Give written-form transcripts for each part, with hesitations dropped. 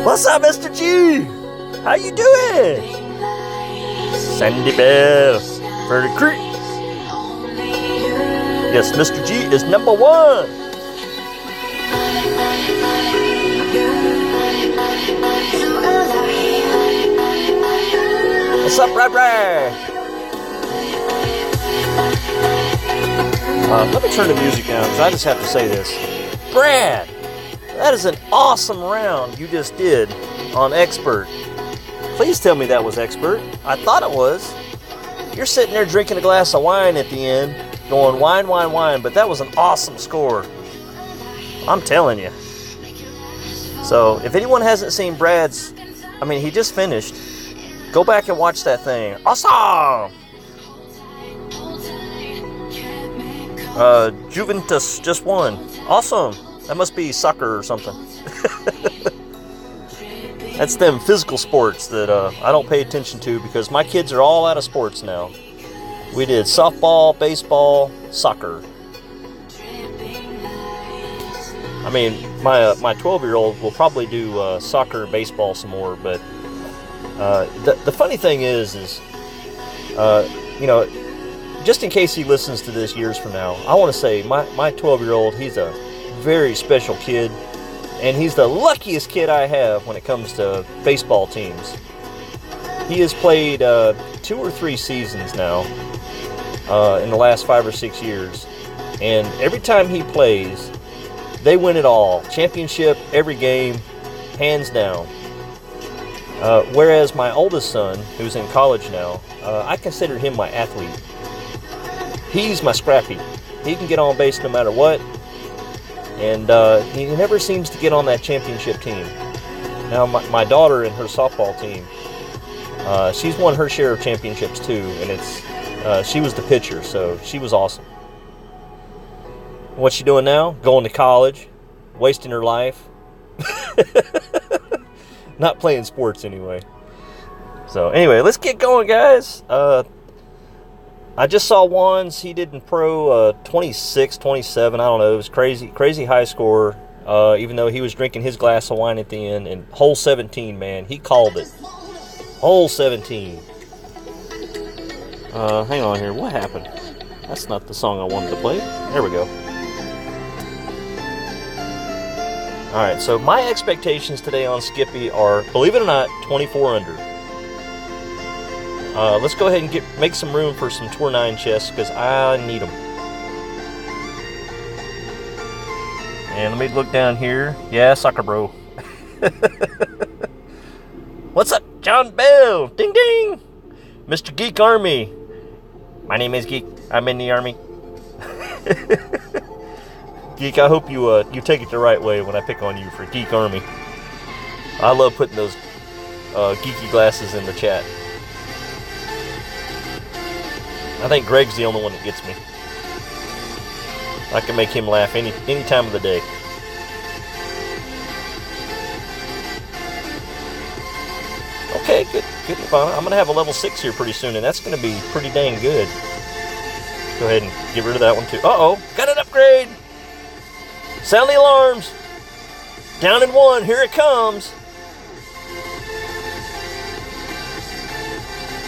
What's up, Mr. G? How you doing? Sandy Bell, Fairy Creek. Yes, Mr. G is number one. What's up, Brad? Let me turn the music down because I just have to say this. Brad, that is an awesome round you just did on Expert. Please tell me that was Expert. I thought it was. You're sitting there drinking a glass of wine at the end, going wine, wine, wine, but that was an awesome score. I'm telling you. So, if anyone hasn't seen Brad's, he just finished. Go back and watch that thing. Awesome! Juventus just won. Awesome. That must be soccer or something. That's them physical sports that I don't pay attention to because my kids are all out of sports now. We did softball, baseball, soccer. My 12-year-old will probably do soccer, baseball some more, but the funny thing is just in case he listens to this years from now, I want to say my 12-year-old, he's a very special kid, and he's the luckiest kid I have when it comes to baseball teams. He has played 2 or 3 seasons now in the last 5 or 6 years, and every time he plays, they win it all. Championship, every game, hands down. Whereas my oldest son, who's in college now, I consider him my athlete. He's my scrappy. He can get on base no matter what. And he never seems to get on that championship team. Now, my daughter and her softball team, she's won her share of championships too. And she was the pitcher, so she was awesome. What's she doing now? Going to college, wasting her life. Not playing sports anyway. So anyway, let's get going, guys. I just saw Juan's. He did in pro 26, 27. I don't know. It was crazy high score. Even though he was drinking his glass of wine at the end. And hole 17, man, he called it. Hole 17. Hang on here. What happened? That's not the song I wanted to play. There we go. Alright, so my expectations today on Skippy are, believe it or not, 24 under. Let's go ahead and make some room for some Tour 9 chests, because I need them. And let me look down here. Yeah, soccer bro. What's up, John Bell? Ding ding! Mr. Geek Army. My name is Geek. I'm in the Army. Geek, I hope you take it the right way when I pick on you for Geek Army. I love putting those geeky glasses in the chat. I think Greg's the only one that gets me. I can make him laugh any time of the day. Okay, good. I'm gonna have a level 6 here pretty soon, and that's gonna be pretty dang good. Go ahead and get rid of that one too. Uh-oh, got an upgrade! Sound the alarms! Down in 1, here it comes!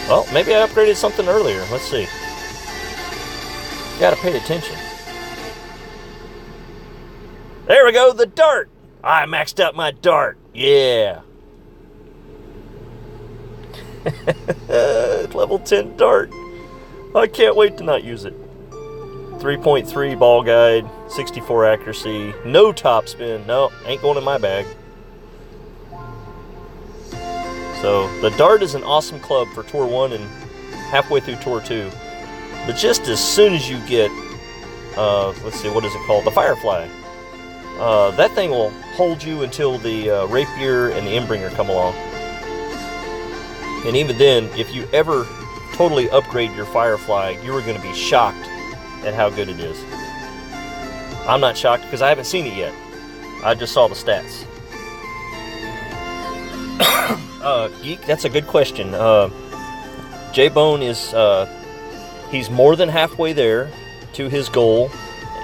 Well, maybe I upgraded something earlier. Let's see. Gotta pay attention. There we go, the dart! I maxed out my dart. Yeah. Level 10 dart. I can't wait to not use it. 3.3 ball guide, 64 accuracy, no top spin. No, ain't going in my bag. So, the dart is an awesome club for Tour 1 and halfway through Tour 2. But just as soon as you get, let's see, what is it called? The Firefly. That thing will hold you until the Rapier and the Endbringer come along. And even then, if you ever totally upgrade your Firefly, you are going to be shocked at how good it is. I'm not shocked because I haven't seen it yet. I just saw the stats. Geek, that's a good question. J-Bone is, he's more than halfway there to his goal,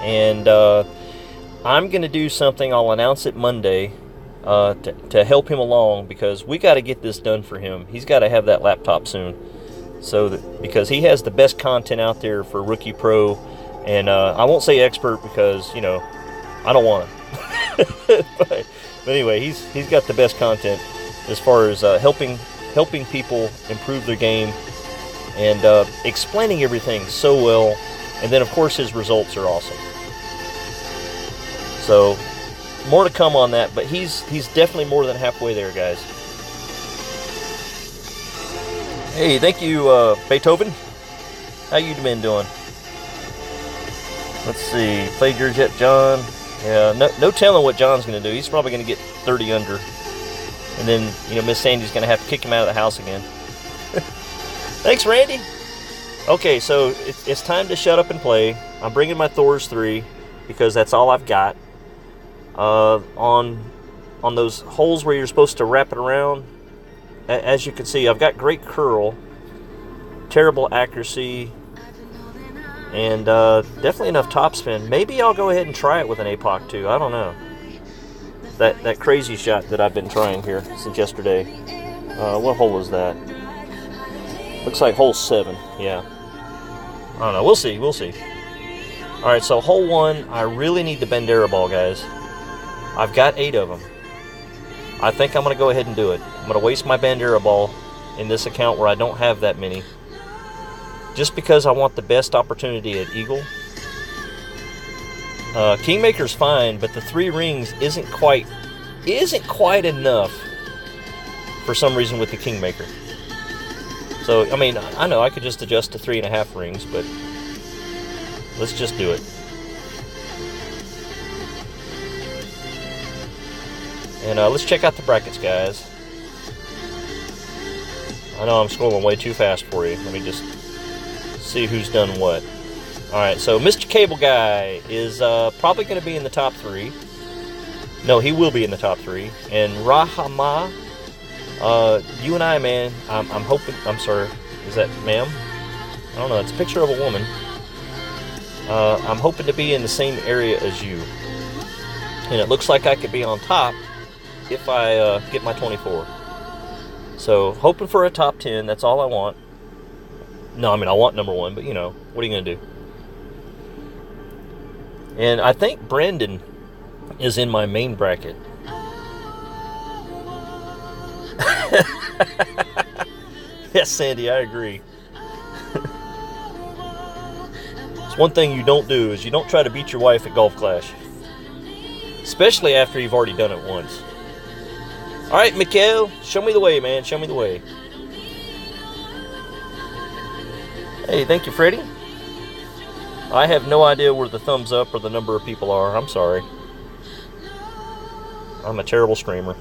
and I'm going to do something. I'll announce it Monday to help him along, because we got to get this done for him. He's got to have that laptop soon. Because he has the best content out there for Rookie Pro, and I won't say expert because, you know, I don't want to. but anyway, he's got the best content as far as helping people improve their game and explaining everything so well. And then, of course, his results are awesome. So, more to come on that, but he's definitely more than halfway there, guys. Hey, thank you, Beethoven. How you been doing? Let's see. Played yours yet, John? Yeah, no telling what John's going to do. He's probably going to get 30 under. And then, you know, Miss Sandy's going to have to kick him out of the house again. Thanks, Randy. Okay, so it's time to shut up and play. I'm bringing my Thor's 3 because that's all I've got. On those holes where you're supposed to wrap it around, as you can see, I've got great curl, terrible accuracy, and definitely enough topspin. Maybe I'll go ahead and try it with an APOC too. I don't know. That crazy shot that I've been trying here since yesterday. What hole was that? Looks like hole 7. Yeah. I don't know. We'll see. We'll see. All right. So hole 1, I really need the Bandera ball, guys. I've got 8 of them. I think I'm going to go ahead and do it. I'm going to waste my Bandera ball in this account where I don't have that many, just because I want the best opportunity at Eagle. Kingmaker's fine, but the 3 rings isn't quite enough for some reason with the Kingmaker. So, I mean, I know I could just adjust to 3.5 rings, but let's just do it. And let's check out the brackets, guys. I know I'm scrolling way too fast for you. Let me just see who's done what. Alright, so Mr. Cable Guy is probably going to be in the top 3. No, he will be in the top 3. And Rahama, you and I, man, I'm hoping, I'm sorry, is that ma'am? I don't know, it's a picture of a woman. I'm hoping to be in the same area as you. And it looks like I could be on top if I get my 24. So, hoping for a top 10, that's all I want. No, I mean, I want number 1, but you know, what are you going to do? And I think Brandon is in my main bracket. Yes, Sandy, I agree. It's one thing you don't do is you don't try to beat your wife at Golf Clash. Especially after you've already done it once. Alright, Mikhail, show me the way, man. Show me the way. Hey, thank you, Freddie. I have no idea where the thumbs up or the number of people are. I'm sorry. I'm a terrible streamer.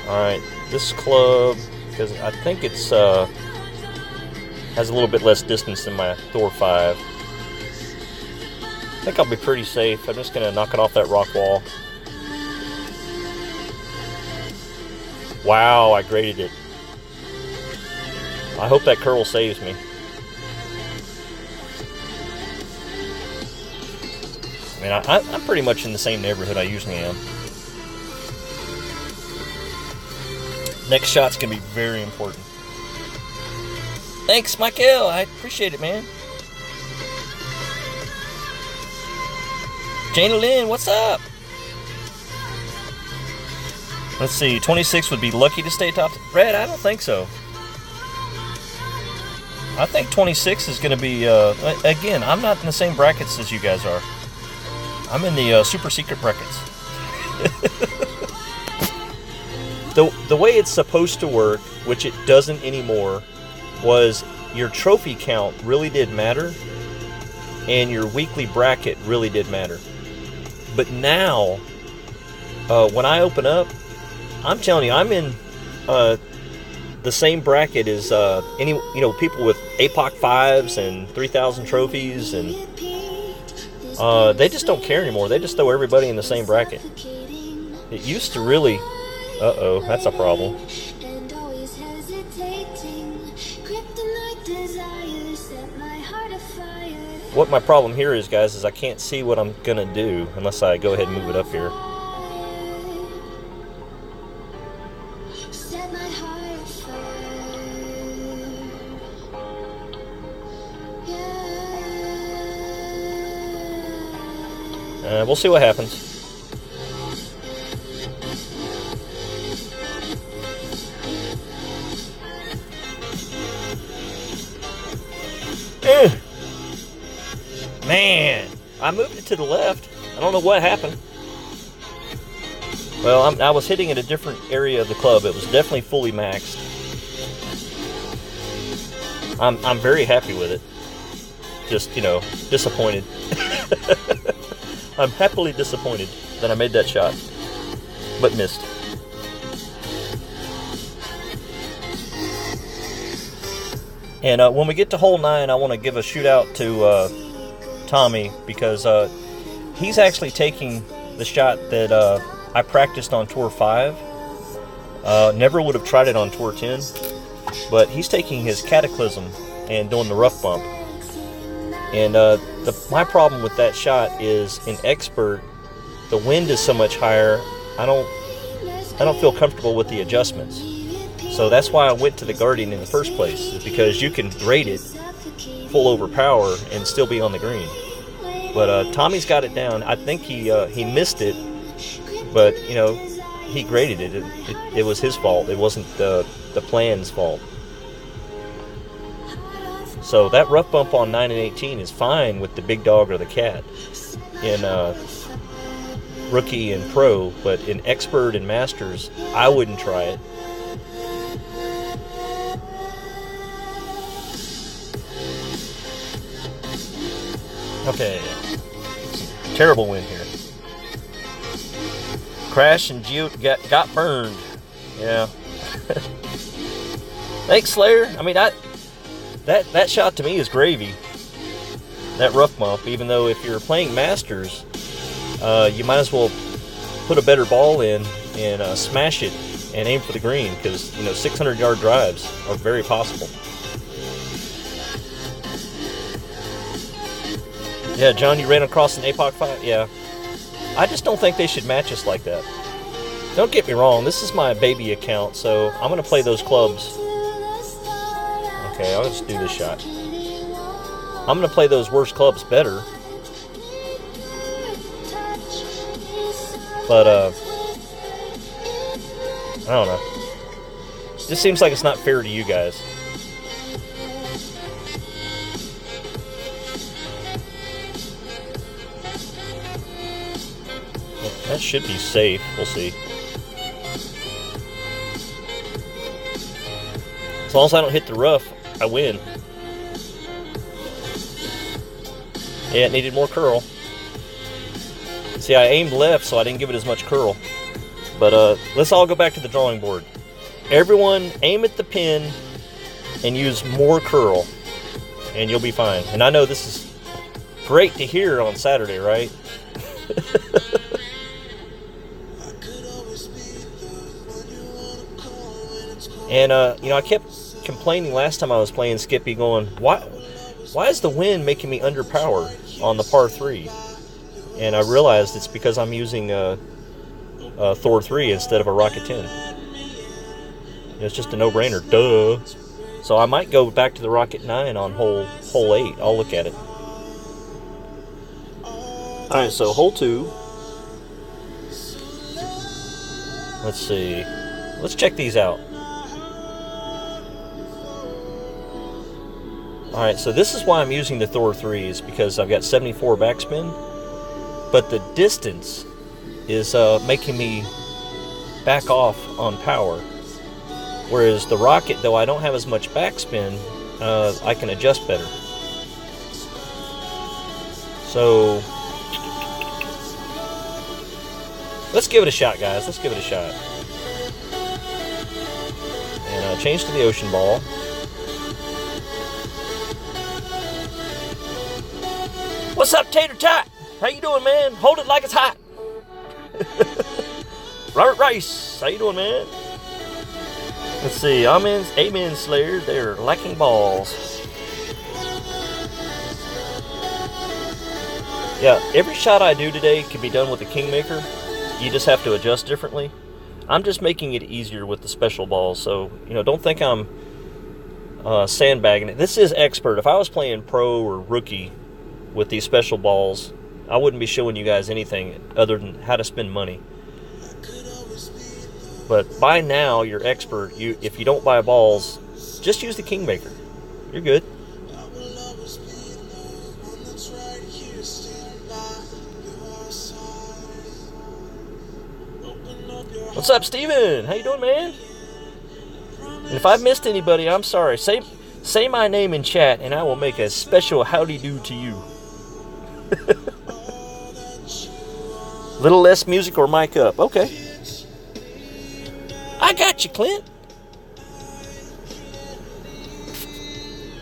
Alright, this club, because I think it's has a little bit less distance than my Thor 5. I think I'll be pretty safe. I'm just going to knock it off that rock wall. Wow, I graded it. I hope that curl saves me. I mean, I'm pretty much in the same neighborhood I usually am. Next shot's going to be very important. Thanks, Michael. I appreciate it, man. Jana Lynn, what's up? Let's see, 26 would be lucky to stay top. Red, I don't think so. I think 26 is going to be, again, I'm not in the same brackets as you guys are. I'm in the super secret brackets. The way it's supposed to work, which it doesn't anymore, was your trophy count really did matter, and your weekly bracket really did matter. But now, when I open up, I'm telling you, I'm in the same bracket as people with APOC 5s and 3,000 trophies, and they just don't care anymore. They just throw everybody in the same bracket. It used to really... Uh-oh, that's a problem. what my problem here is, guys, is I can't see what I'm gonna do unless I go ahead and move it up here. We'll see what happens. Man, I moved it to the left. I don't know what happened. Well, I was hitting at a different area of the club. It was definitely fully maxed. I'm very happy with it. Just, you know, disappointed. I'm happily disappointed that I made that shot, but missed. And when we get to hole 9, I want to give a shout out to Tommy, because he's actually taking the shot that I practiced on Tour 5. Never would have tried it on Tour 10, but he's taking his Cataclysm and doing the rough bump. And my problem with that shot is, in Expert, the wind is so much higher, I don't feel comfortable with the adjustments. So that's why I went to the Guardian in the first place, is because you can grade it full over power and still be on the green. But Tommy's got it down. I think he missed it, but you know, he graded it. It was his fault. It wasn't the plan's fault. So that rough bump on 9 and 18 is fine with the big dog or the cat in rookie and pro, but in Expert and Masters, I wouldn't try it. Okay, terrible wind here. Crash and Geo got burned. Yeah. Thanks, Slayer. I mean, that shot to me is gravy. That rough bump, even though if you're playing Masters, you might as well put a better ball in and smash it and aim for the green, because you know 600-yard drives are very possible. Yeah, John, you ran across an APOC 5? Yeah. I just don't think they should match us like that. Don't get me wrong, this is my baby account, so I'm going to play those clubs. Okay, I'll just do this shot. I'm going to play those worst clubs better. But, I don't know. It just seems like it's not fair to you guys. That should be safe. We'll see. As long as I don't hit the rough, I win. Yeah, it needed more curl. See, I aimed left, so I didn't give it as much curl. But let's all go back to the drawing board. Everyone aim at the pin and use more curl, and you'll be fine. And I know this is great to hear on Saturday, right? And, you know, I kept complaining last time I was playing Skippy, going, why is the wind making me underpower on the par 3? And I realized it's because I'm using a Thor 3 instead of a Rocket 10. It's just a no-brainer, duh. So I might go back to the Rocket 9 on hole 8. I'll look at it. Alright, so hole 2. Let's see. Let's check these out. Alright, so this is why I'm using the Thor 3, is because I've got 74 backspin, but the distance is making me back off on power. Whereas the Rocket, though I don't have as much backspin, I can adjust better. So, let's give it a shot, guys. Let's give it a shot. And change to the ocean ball. What's up, Tater Tot? How you doing, man? Hold it like it's hot. Robert Rice, how you doing, man? Let's see, Amen Slayer, they're lacking balls. Yeah, every shot I do today can be done with a Kingmaker. You just have to adjust differently. I'm just making it easier with the special balls, so, you know, don't think I'm sandbagging it. This is expert. If I was playing pro or rookie with these special balls, I wouldn't be showing you guys anything other than how to spend money. But by now, you're expert. If you don't buy balls, just use the Kingmaker. You're good. What's up, Steven? How you doing, man? And if I've missed anybody, I'm sorry. Say my name in chat, and I will make a special howdy-do to you. Little less music or mic up. Okay. I got you, Clint.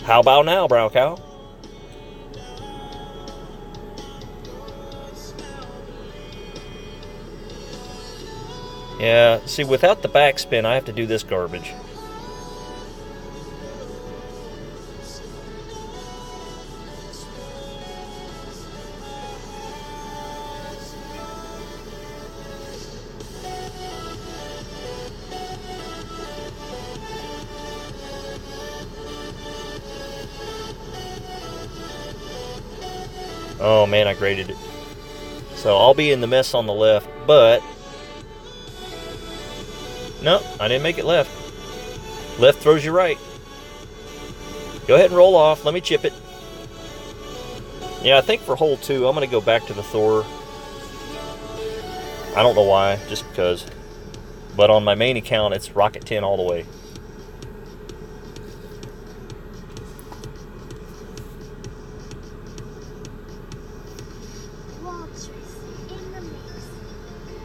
How about now, brown cow? Yeah, see, without the backspin, I have to do this garbage. Oh man, I graded it. So I'll be in the mess on the left, but no, I didn't make it left. Left throws you right. Go ahead and roll off. Let me chip it. Yeah, I think for hole 2, I'm going to go back to the Thor. I don't know why, just because. But on my main account, it's Rocket 10 all the way.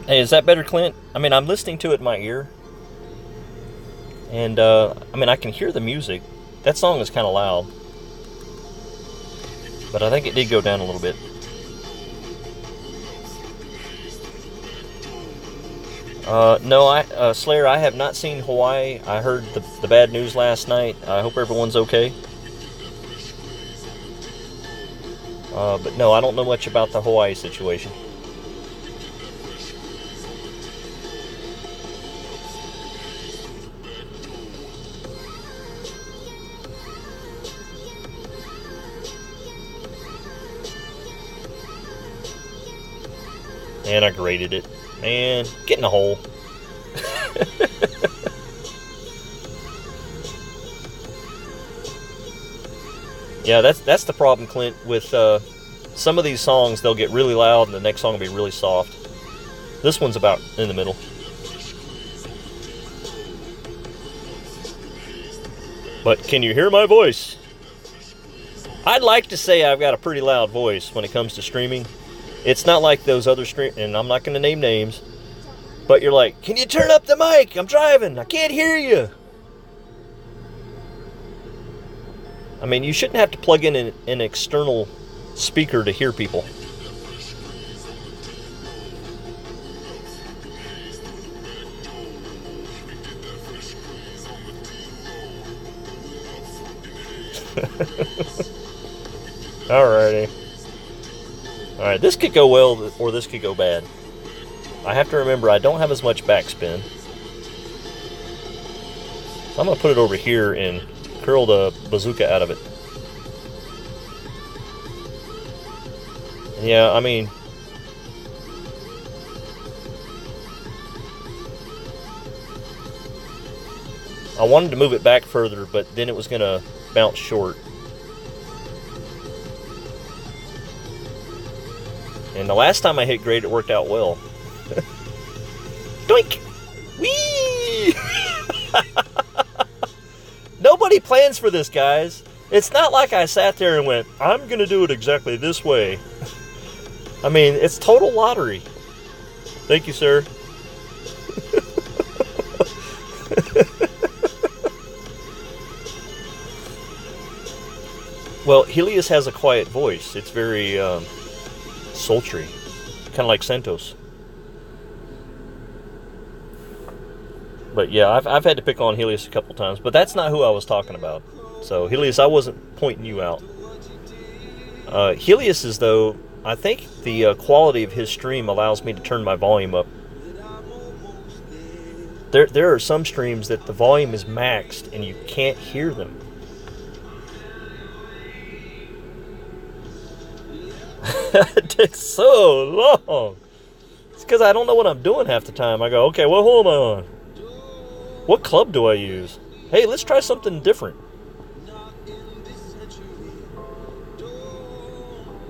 Hey, is that better, Clint? I mean, I'm listening to it in my ear. And, I mean, I can hear the music. That song is kind of loud. But I think it did go down a little bit. No, Slayer, I have not seen Hawaii. I heard the bad news last night. I hope everyone's okay. But no, I don't know much about the Hawaii situation. And I graded it. Man, get in the hole. Yeah, that's the problem, Clint, with some of these songs. They'll get really loud and the next song will be really soft. This one's about in the middle. But can you hear my voice? I'd like to say I've got a pretty loud voice when it comes to streaming. It's not like those other and I'm not going to name names, but you're like, can you turn up the mic? I'm driving. I can't hear you. I mean, you shouldn't have to plug in an external speaker to hear people. Alrighty. Alright, this could go well, or this could go bad. I have to remember I don't have as much backspin. So I'm going to put it over here and curl the bazooka out of it. Yeah, I mean... I wanted to move it back further, but then it was going to bounce short. And the last time I hit grade, it worked out well. Doink! Whee! Nobody plans for this, guys. It's not like I sat there and went, I'm going to do it exactly this way. I mean, it's total lottery. Thank you, sir. Well, Helios has a quiet voice. It's very sultry, kind of like Santos. But yeah, I've had to pick on Helios a couple times, but that's not who I was talking about. So Helios, I wasn't pointing you out. Helios is, though, I think the quality of his stream allows me to turn my volume up. There are some streams that the volume is maxed and you can't hear them. It takes so long. It's because I don't know what I'm doing half the time. I go, okay, well, hold on. What club do I use? Hey, let's try something different.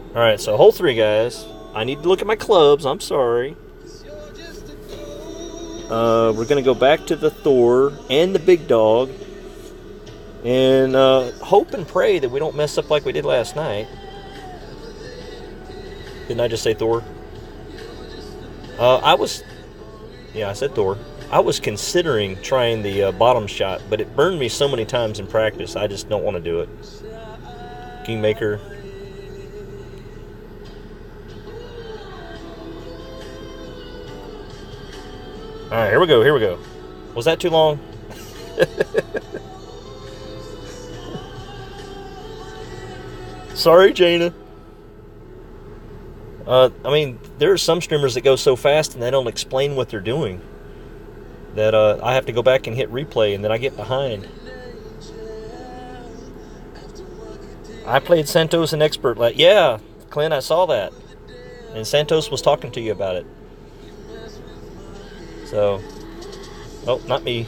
Alright, so hole 3, guys. I need to look at my clubs. I'm sorry. We're going to go back to the Thor and the big dog. And hope and pray that we don't mess up like we did last night. Didn't I just say Thor? Yeah, I said Thor. I was considering trying the bottom shot, but it burned me so many times in practice, I just don't want to do it. Kingmaker. Alright, here we go, here we go. Was that too long? Sorry, Jaina. I mean, there are some streamers that go so fast and they don't explain what they're doing that I have to go back and hit replay and then I get behind. I played Santos and Expert. Like, yeah, Clint, I saw that. And Santos was talking to you about it. So, oh, not me.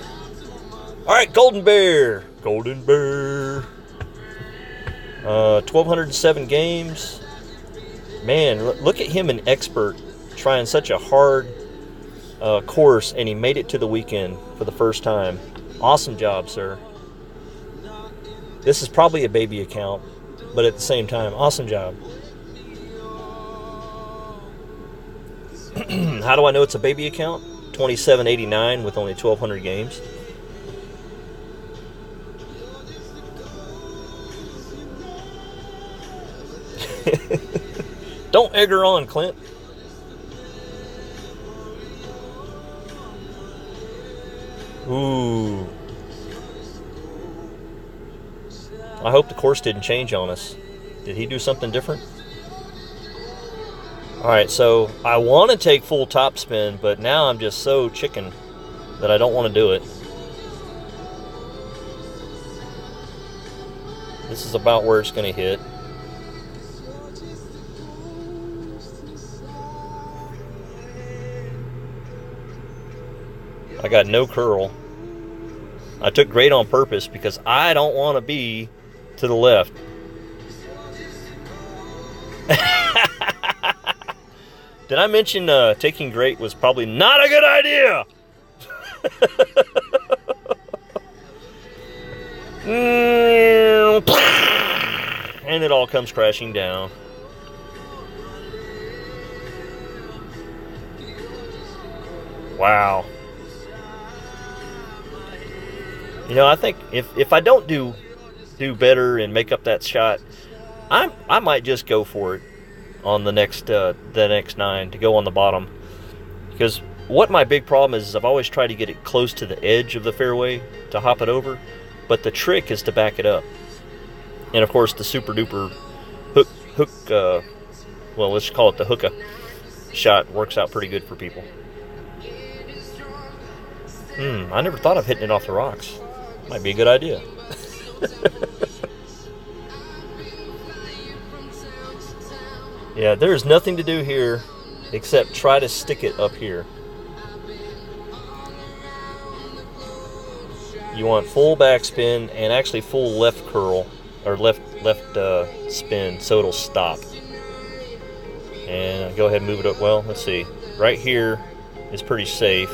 Alright, Golden Bear. Golden Bear. 1,207 games. Man, look at him, an Expert, trying such a hard course, and he made it to the weekend for the first time. Awesome job, sir. This is probably a baby account, but at the same time, awesome job. How do I know it's a baby account? 2789 with only 1,200 games. Don't egg her on, Clint. Ooh. I hope the course didn't change on us. Did he do something different? Alright, so I want to take full top spin, but now I'm just so chicken that I don't want to do it. This is about where it's going to hit. I got no curl. I took great on purpose because I don't want to be to the left. Did I mention taking great was probably not a good idea? And it all comes crashing down. Wow. You know, I think if I don't do better and make up that shot, I might just go for it on the next 9 to go on the bottom. Because what my big problem is I've always tried to get it close to the edge of the fairway to hop it over, but the trick is to back it up. And of course the super duper hook well, let's call it the hookah shot works out pretty good for people. I never thought of hitting it off the rocks. Might be a good idea. Yeah, there's nothing to do here except try to stick it up here. You want full backspin and actually full left curl or left spin so it'll stop. And go ahead and move it up. Well, let's see. Right here is pretty safe.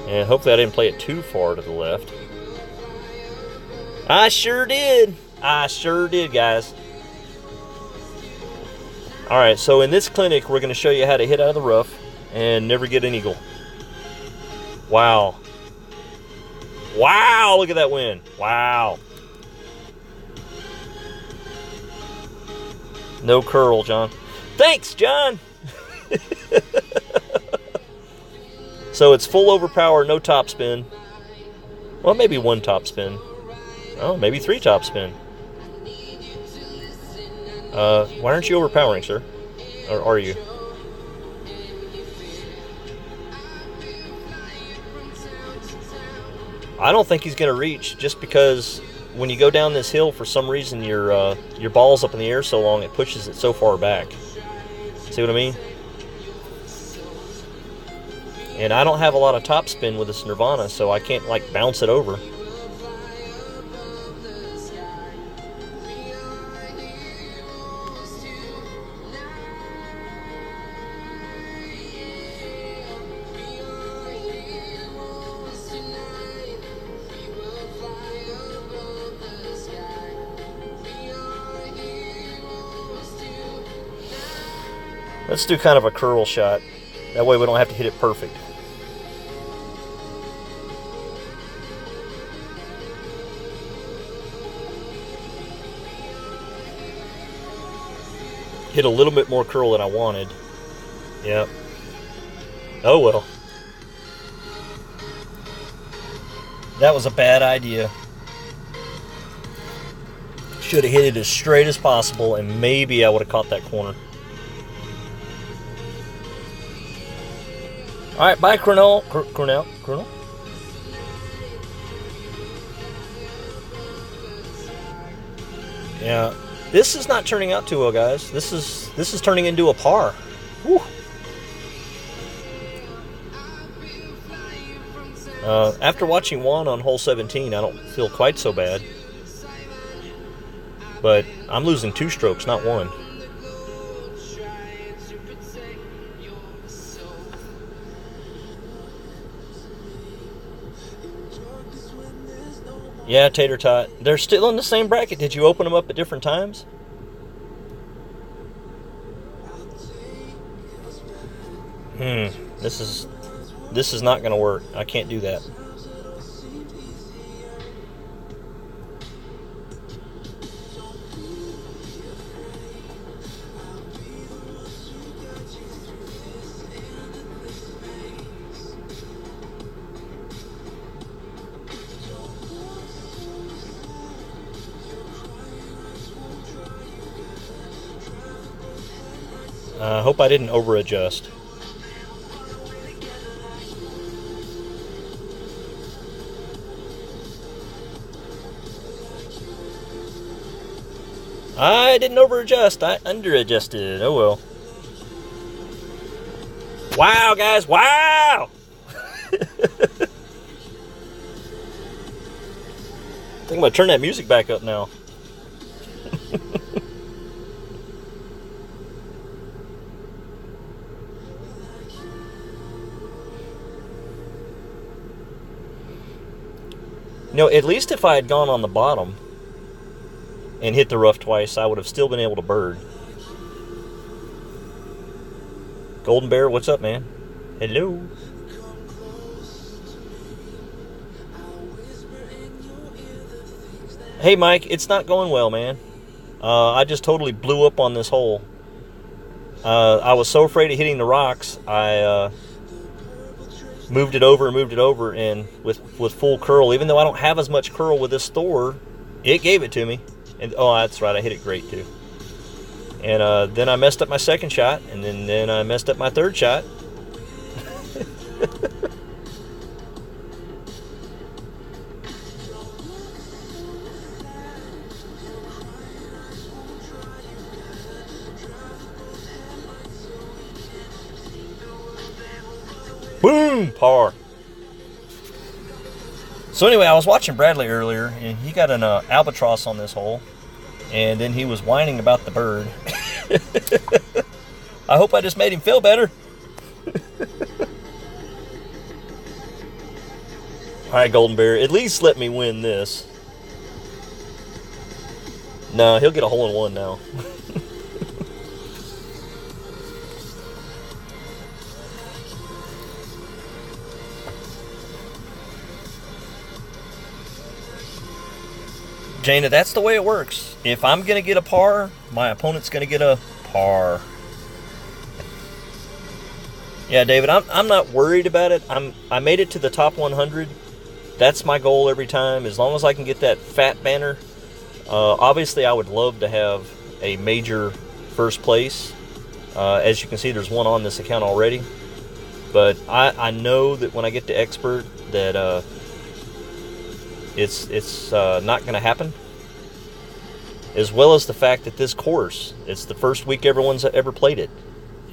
And hopefully I didn't play it too far to the left. I sure did. I sure did, guys. Alright, so in this clinic, we're going to show you how to hit out of the rough and never get an eagle. Wow. Wow, look at that wind. Wow. No curl, John. Thanks, John. So it's full overpower, no topspin. Well, maybe one top spin. Oh, maybe 3 top spin. Why aren't you overpowering, sir? Or are you? I don't think he's going to reach, just because when you go down this hill, for some reason your ball's up in the air so long, it pushes it so far back. See what I mean? And I don't have a lot of top spin with this Nirvana, so I can't like bounce it over. Let's do kind of a curl shot. That way we don't have to hit it perfect. Hit a little bit more curl than I wanted. Yep. Oh well. That was a bad idea. Should have hit it as straight as possible, and maybe I would have caught that corner. Alright, bye, Cornell. Cornell? Yeah. This is not turning out too well, guys. This is turning into a par. Whew. After watching Juan on hole 17, I don't feel quite so bad. But I'm losing 2 strokes, not 1. Yeah, Tater Tot. They're still in the same bracket. Did you open them up at different times? This is not going to work. I can't do that. I hope I didn't over-adjust. I didn't over-adjust. I under-adjusted. Oh well. Wow, guys. Wow! I think I'm going to turn that music back up now. You know, at least if I had gone on the bottom and hit the rough twice, I would have still been able to bird. Golden Bear, what's up, man? Hello. Hey, Mike, it's not going well, man. I just totally blew up on this hole. I was so afraid of hitting the rocks, I moved it over, and with full curl, even though I don't have as much curl with this Thor, it gave it to me. And oh, that's right, I hit it great too. And then I messed up my second shot, and then I messed up my third shot. Boom! Par. So anyway, I was watching Bradley earlier, and he got an albatross on this hole, and then he was whining about the bird. I hope I just made him feel better. Alright, Golden Bear, at least let me win this. No, he'll get a hole-in-one now. Jana, that's the way it works. If I'm going to get a par, my opponent's going to get a par. Yeah, David, I'm not worried about it. I made it to the top 100, That's my goal every time. As long as I can get that fat banner. Obviously, I would love to have a major first place. As you can see, there's one on this account already. But I know that when I get to expert, that it's not going to happen. As well as the fact that this course, it's the first week everyone's ever played it,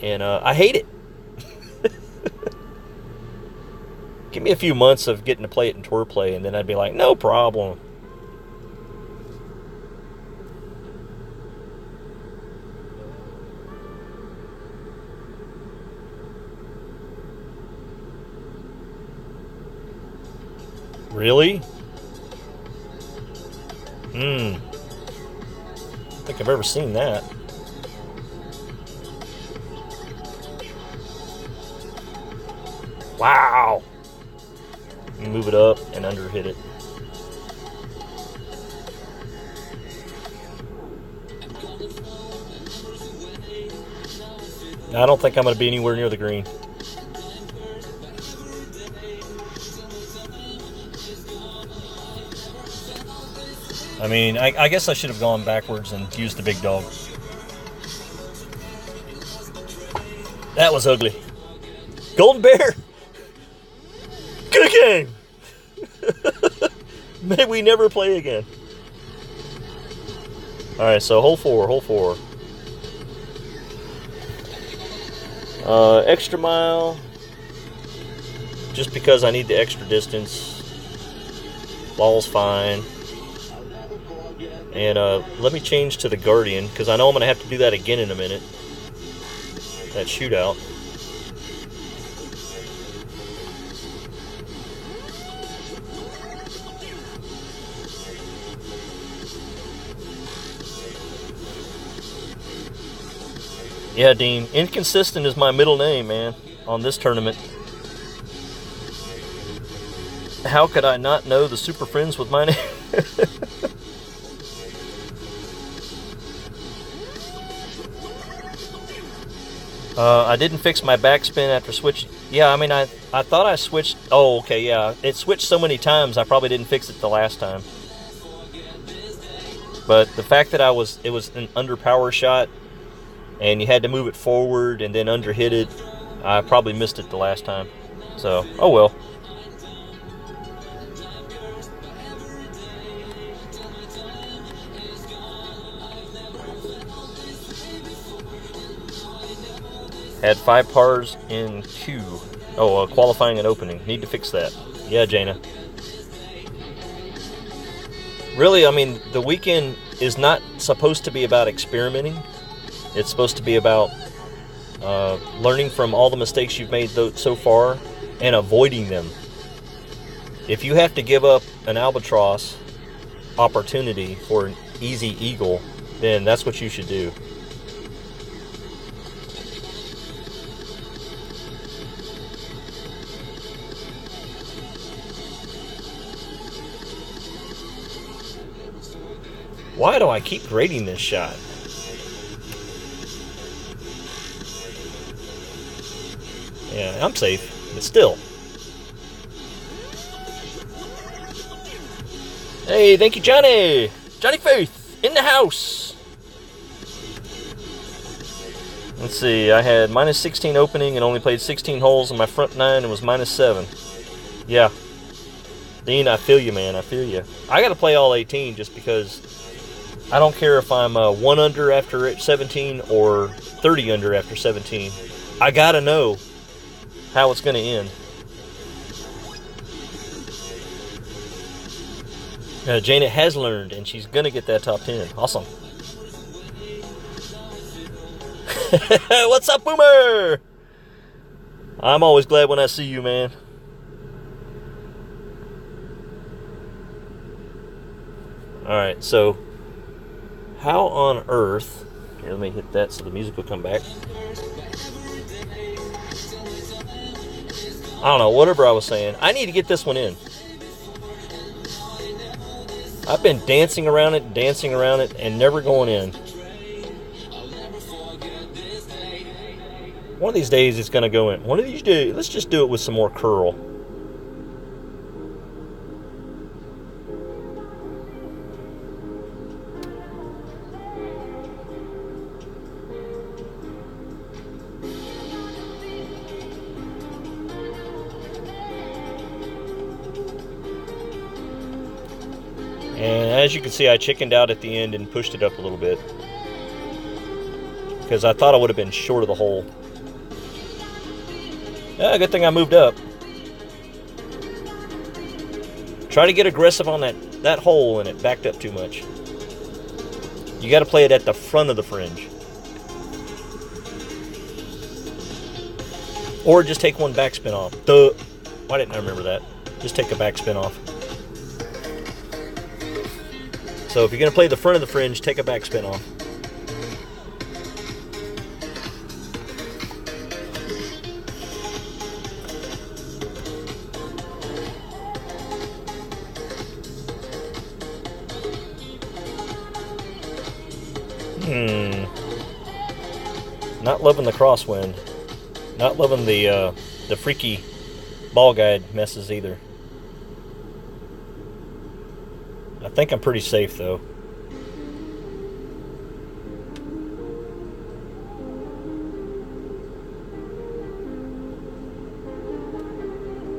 and I hate it. Give me a few months of getting to play it in tour play, and then I'd be like, no problem. Really? I don't think I've ever seen that. Wow! Move it up and under hit it. I don't think I'm going to be anywhere near the green. I mean, I guess I should have gone backwards and used the big dog. That was ugly. Golden Bear! Good game! May we never play again. Alright, so hole 4. Extra mile. Just because I need the extra distance. Ball's fine. And let me change to the Guardian, because I know I'm going to have to do that again in a minute. That shootout. Yeah, Dean. Inconsistent is my middle name, man, on this tournament. How could I not know the Super Friends with my name? I didn't fix my backspin after switching. Yeah, I mean, I thought I switched. Oh, okay, yeah. It switched so many times, I probably didn't fix it the last time. But the fact that it was an underpower shot, and you had to move it forward and then under hit it, I probably missed it the last time. So, oh well. Had 5 pars in Q. Oh, qualifying and opening. Need to fix that. Yeah, Jaina. Really, I mean, the weekend is not supposed to be about experimenting. It's supposed to be about learning from all the mistakes you've made so far and avoiding them. If you have to give up an albatross opportunity for an easy eagle, then that's what you should do. Why do I keep grading this shot? Yeah, I'm safe, but still. Hey, thank you, Johnny! Johnny Faith, in the house! Let's see, I had minus 16 opening and only played 16 holes in my front 9 and was minus 7. Yeah. Dean, I feel you, man, I feel you. I gotta play all 18 just because I don't care if I'm 1 under after 17 or 30 under after 17. I gotta know how it's going to end. Janet has learned, and she's going to get that top 10. Awesome. What's up, Boomer? I'm always glad when I see you, man. Alright, so how on earth... Here, let me hit that so the music will come back. I don't know, whatever I was saying. I need to get this one in. I've been dancing around it, and never going in. One of these days it's going to go in. One of these days, let's just do it with some more curl. As you can see, I chickened out at the end and pushed it up a little bit, because I thought I would have been short of the hole. Yeah, good thing I moved up. Try to get aggressive on that hole, and it backed up too much. You got to play it at the front of the fringe. Or just take one backspin off. Duh. Why didn't I remember that? Just take a backspin off. So if you're going to play the front of the fringe, take a backspin off. Not loving the crosswind. Not loving the freaky ball guide messes either. I think I'm pretty safe though.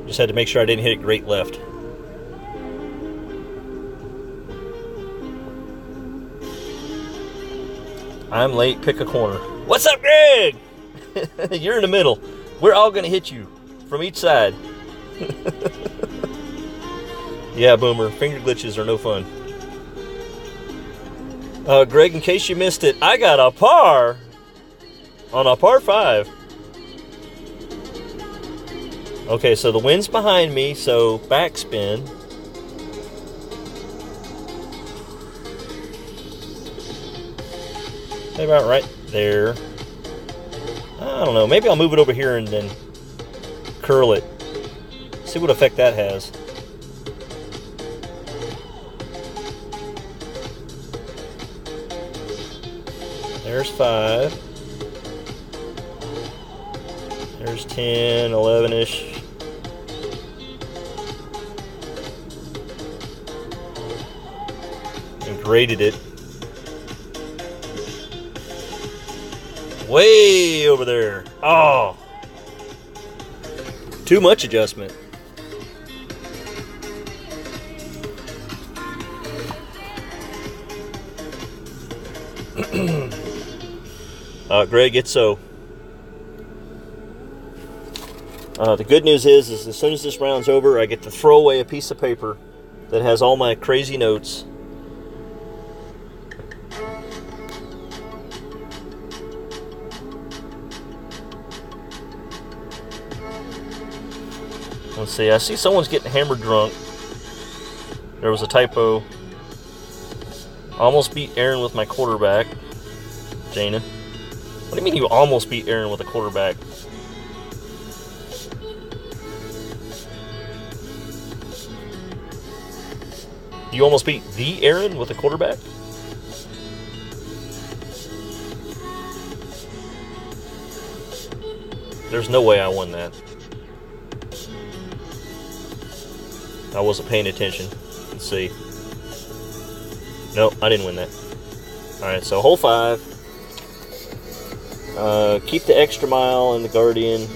Just had to make sure I didn't hit it great left. I'm late, pick a corner. What's up, Greg? You're in the middle. We're all gonna hit you from each side. Yeah, Boomer, finger glitches are no fun. Greg, in case you missed it, I got a par on a par 5. Okay, so the wind's behind me, so backspin. Maybe about right there. I don't know. Maybe I'll move it over here and then curl it. See what effect that has. There's 5. There's 10, 11-ish. And graded it. Way over there. Oh. Too much adjustment. Greg, it's so. The good news is as soon as this round's over, I get to throw away a piece of paper that has all my crazy notes. Let's see, I see someone's getting hammered drunk. There was a typo. Almost beat Aaron with my quarterback. Jaina. What do you mean you almost beat Aaron with a quarterback? You almost beat the Aaron with a quarterback? There's no way I won that. I wasn't paying attention. Let's see. Nope, I didn't win that. Alright, so hole 5. Keep the extra mile and the Guardian.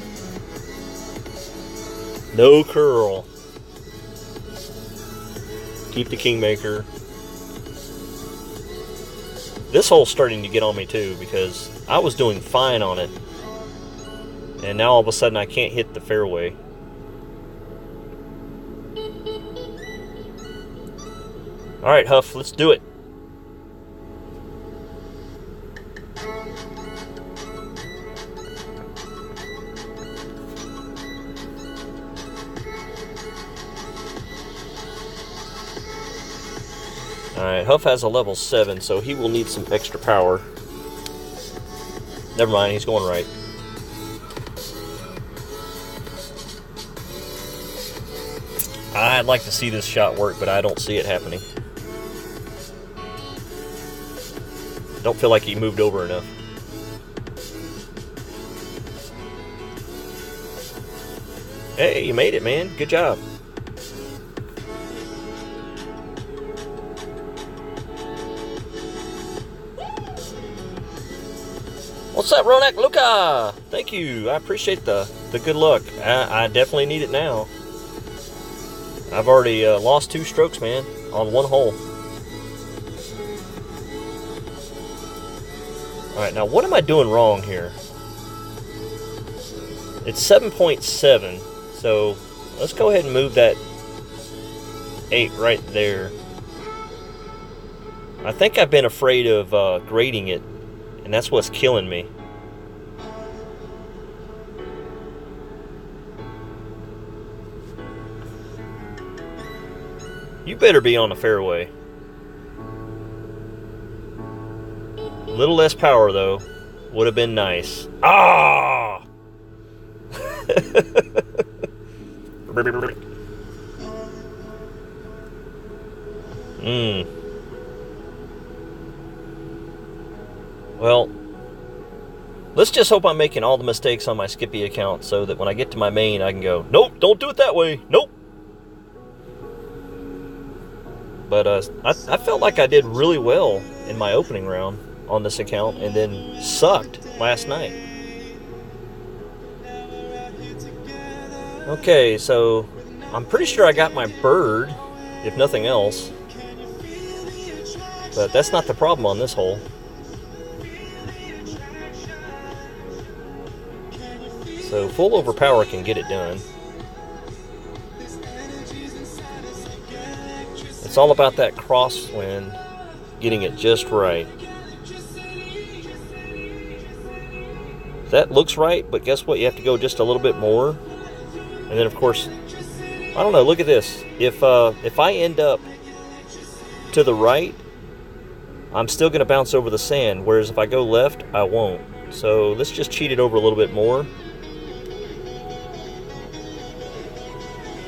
No curl. Keep the Kingmaker. This hole's starting to get on me too, because I was doing fine on it. And now all of a sudden I can't hit the fairway. Alright, Huff, let's do it. Alright, Huff has a level 7, so he will need some extra power. Never mind, he's going right. I'd like to see this shot work, but I don't see it happening. Don't feel like he moved over enough. Hey, you made it, man. Good job. What's up, Ronak Luca? Thank you. I appreciate the good luck. I definitely need it now. I've already lost 2 strokes, man, on 1 hole. Alright, now what am I doing wrong here? It's 7.7, so let's go ahead and move that 8 right there. I think I've been afraid of grading it, and that's what's killing me. You better be on the fairway. A little less power, though, would have been nice. Ah! Well, let's just hope I'm making all the mistakes on my Skippy account so that when I get to my main, I can go, nope, don't do it that way. Nope. But I felt like I did really well in my opening round on this account and then sucked last night. Okay, so I'm pretty sure I got my bird, if nothing else. But that's not the problem on this hole. So full overpower can get it done. It's all about that crosswind, getting it just right. That looks right, but guess what? You have to go just a little bit more. And then, of course, I don't know. Look at this. If I end up to the right, I'm still going to bounce over the sand. Whereas if I go left, I won't. So let's just cheat it over a little bit more.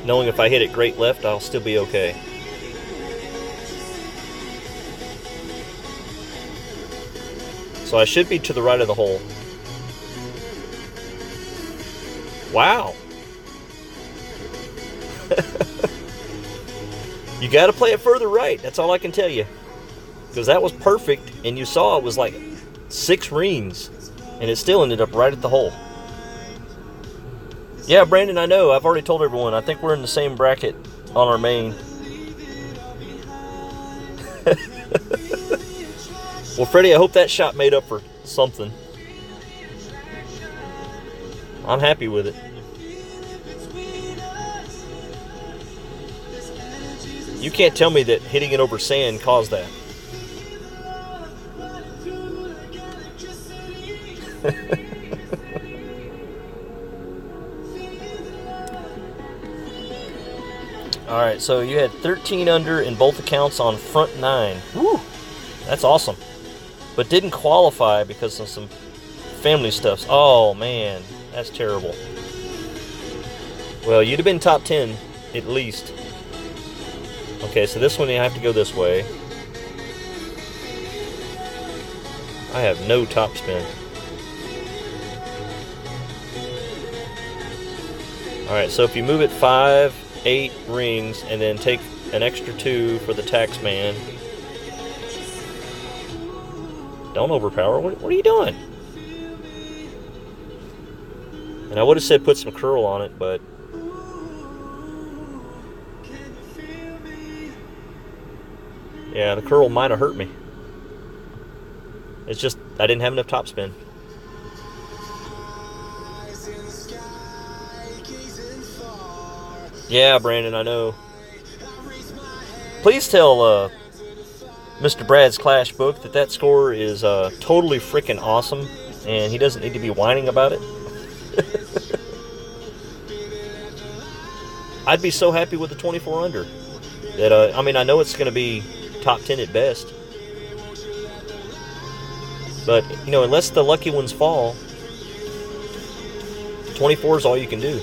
Knowing if I hit it great left, I'll still be okay. So I should be to the right of the hole. Wow. You got to play it further right. That's all I can tell you. Because that was perfect, and you saw it was like 6 rings, and it still ended up right at the hole. Yeah, Brandon, I know. I've already told everyone. I think we're in the same bracket on our main. Well, Freddie, I hope that shot made up for something. I'm happy with it. You can't tell me that hitting it over sand caused that. Alright, so you had 13 under in both accounts on front 9. Woo! That's awesome. But didn't qualify because of some family stuff. Oh, man. That's terrible. Well, you'd have been top 10, at least. Okay, so this one you have to go this way. I have no top spin. Alright, so if you move it 5, 8 rings, and then take an extra 2 for the tax man. Don't overpower. What are you doing? And I would have said put some curl on it, but... yeah, the curl might have hurt me. It's just, I didn't have enough topspin. Yeah, Brandon, I know. Please tell Mr. Brad's Clash book that score is totally freaking awesome, and he doesn't need to be whining about it. I'd be so happy with the 24 under. That I mean, I know it's going to be top 10 at best, but you know, unless the lucky ones fall, 24 is all you can do.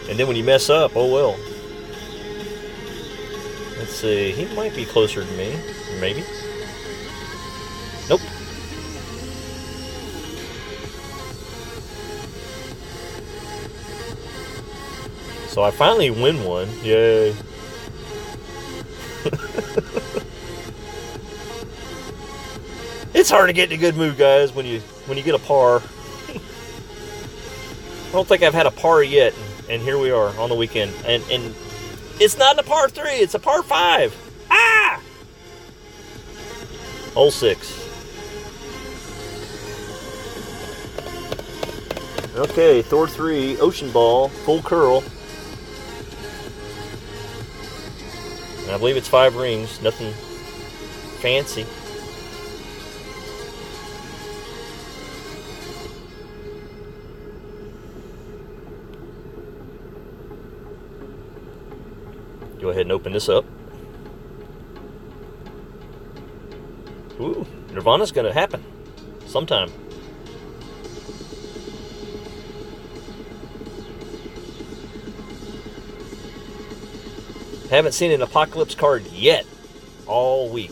And then when you mess up, oh well. Let's see, he might be closer to me, maybe. Nope. So I finally win one. Yay. It's hard to get in a good mood, guys, when you get a par. I don't think I've had a par yet, and here we are on the weekend. And it's not a par 3, it's a par 5. Ah! Hole 6. Okay, Thor 3, Ocean Ball, full curl. And I believe it's 5 rings, nothing fancy. Go ahead and open this up. Ooh, Nirvana's gonna happen sometime. Haven't seen an Apocalypse card yet all week.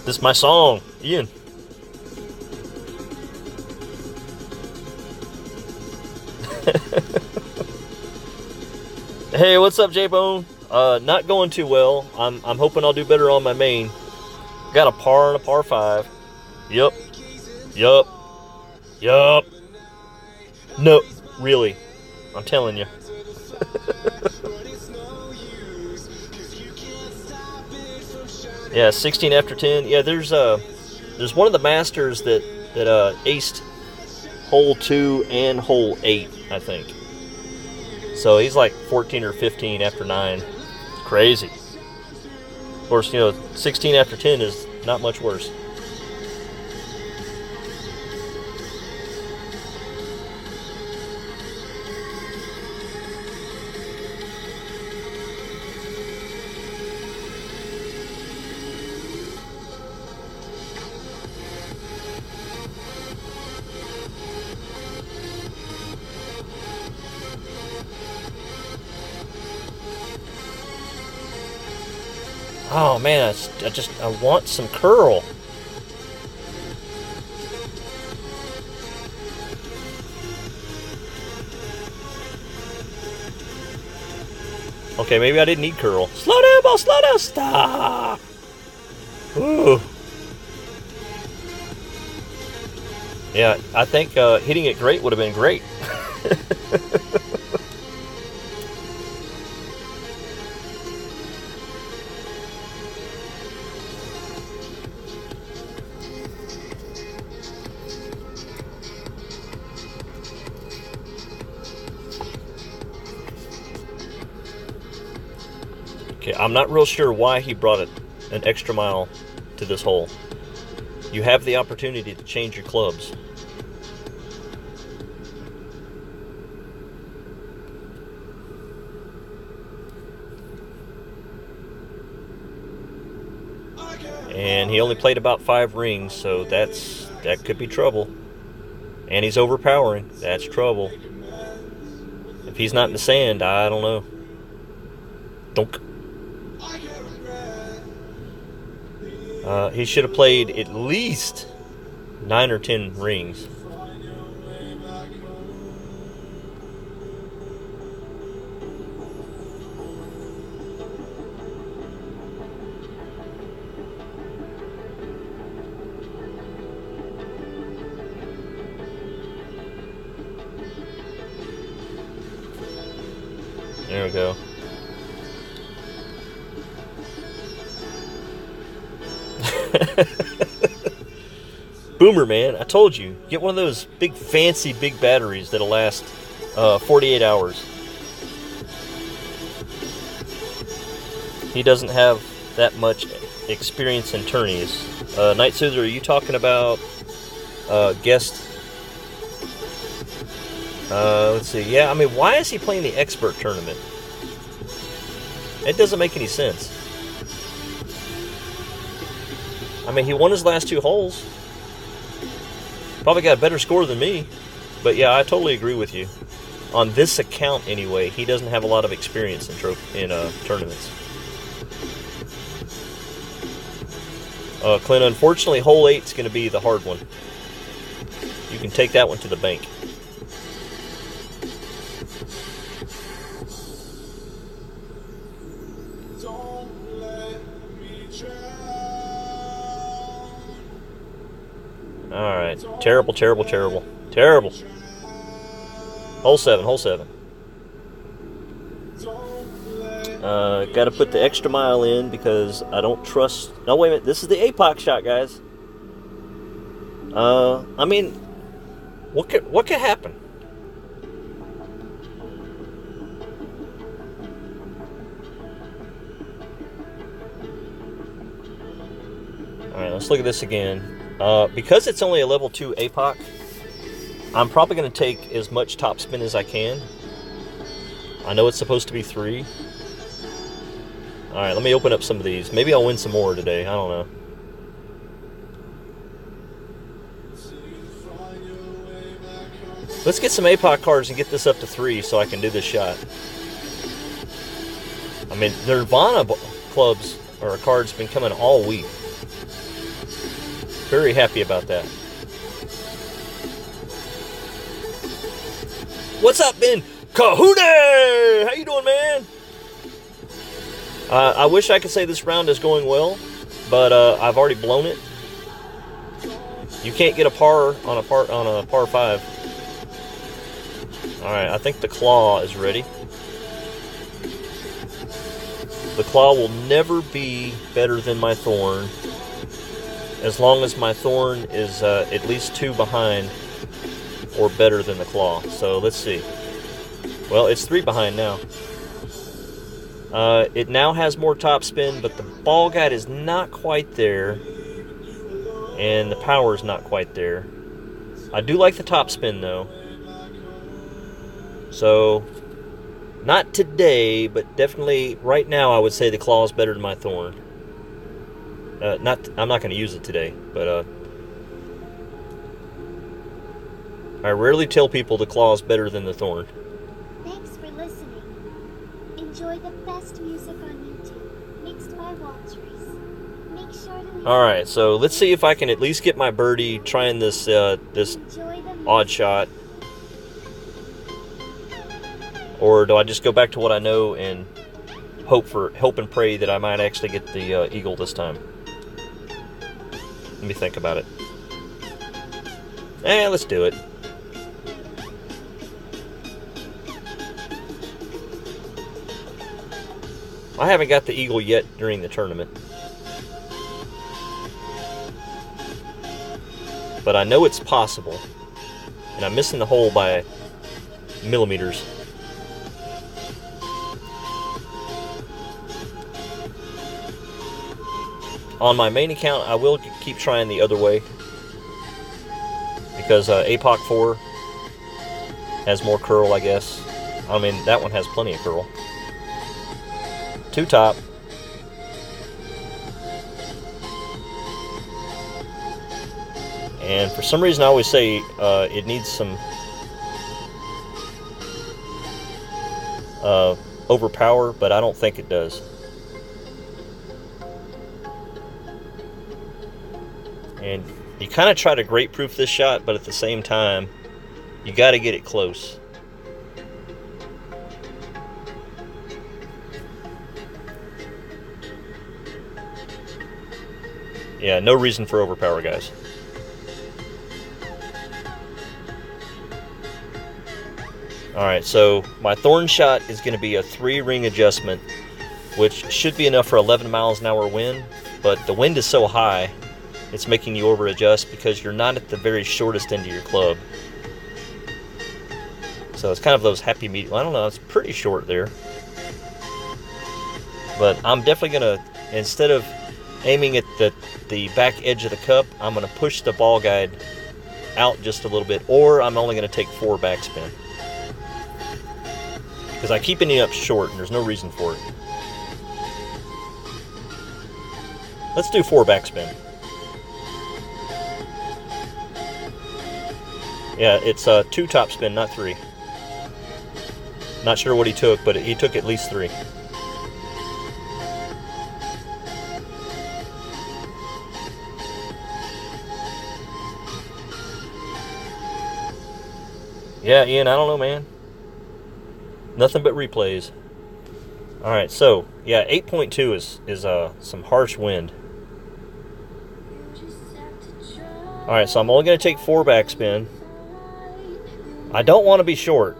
This is my song, Ian. Hey, what's up, J-Bone? Not going too well. I'm hoping I'll do better on my main. Got a par and a par 5. Yup. No, really. I'm telling you. Yeah, 16 after 10. Yeah, there's one of the Masters that aced hole 2 and hole 8, I think. So he's like 14 or 15 after 9. It's crazy. Of course, 16 after 10 is not much worse. Oh man, I want some curl. Okay, maybe I didn't need curl. Slow down, ball, slow down, stop. Ooh. Yeah, I think hitting it great would have been great. Okay, I'm not real sure why he brought an extra mile to this hole. You have the opportunity to change your clubs. And he only played about 5 rings, so that could be trouble. And he's overpowering. That's trouble. If he's not in the sand, I don't know. Donk. He should have played at least 9 or 10 rings. There we go. Boomer, man, I told you, get one of those big fancy big batteries that'll last 48 hours. He doesn't have that much experience in tourneys. Night Soother, are you talking about guest? Let's see. Yeah, I mean, why is he playing the expert tournament? It doesn't make any sense. I mean, he won his last 2 holes. Probably got a better score than me. But yeah, I totally agree with you. On this account, anyway, he doesn't have a lot of experience in tournaments. Clint, unfortunately, hole 8 is going to be the hard one. You can take that one to the bank. Alright. Terrible, terrible, terrible. Terrible. Hole 7, hole 7. Got to put the extra mile in because I don't trust... No, wait a minute. This is the APOC shot, guys. I mean, what could happen? Alright, let's look at this again. Because it's only a level 2 APOC, I'm probably going to take as much top spin as I can. I know it's supposed to be 3. Alright, let me open up some of these. Maybe I'll win some more today. I don't know. Let's get some APOC cards and get this up to 3 so I can do this shot. I mean, Nirvana clubs or cards been coming all week. Very happy about that. What's up, Ben? Kahune! How you doing, man? I wish I could say this round is going well, but I've already blown it. You can't get a par on a par 5. Alright, I think the claw is ready. The claw will never be better than my thorn, as long as my thorn is at least 2 behind or better than the claw. So let's see. Well, it's 3 behind now. It now has more top spin, but the ball guide is not quite there, and the power is not quite there. I do like the top spin though. So, not today, but definitely right now I would say the claw is better than my thorn. I'm not going to use it today, but I rarely tell people the claw is better than the thorn. Thanks for listening. Enjoy the best music on YouTube, mixed by Walters. Make sure to... Alright, so let's see if I can at least get my birdie trying this this odd shot. Or do I just go back to what I know and hope and pray that I might actually get the eagle this time? Let me think about it. Let's do it. I haven't got the eagle yet during the tournament. But I know it's possible. And I'm missing the hole by millimeters. On my main account, I will keep trying the other way, because APOC 4 has more curl, I guess. I mean, that one has plenty of curl. 2 top. And for some reason, I always say it needs some overpower, but I don't think it does. And you kind of try to great proof this shot, but at the same time, you got to get it close. Yeah, no reason for overpower, guys. Alright, so my thorn shot is going to be a 3-ring adjustment, which should be enough for 11 miles an hour wind, but the wind is so high, it's making you over adjust because you're not at the very shortest end of your club. So it's kind of those happy medium. I don't know, it's pretty short there. But I'm definitely going to, instead of aiming at the back edge of the cup, I'm going to push the ball guide out just a little bit, or I'm only going to take 4 backspin. Because I keep ending up short and there's no reason for it. Let's do 4 backspin. Yeah, it's 2 top spin, not 3. Not sure what he took, but he took at least 3. Yeah, Ian, I don't know, man. Nothing but replays. Alright, so, yeah, 8.2 is some harsh wind. Alright, so I'm only going to take 4 backspin. I don't want to be short.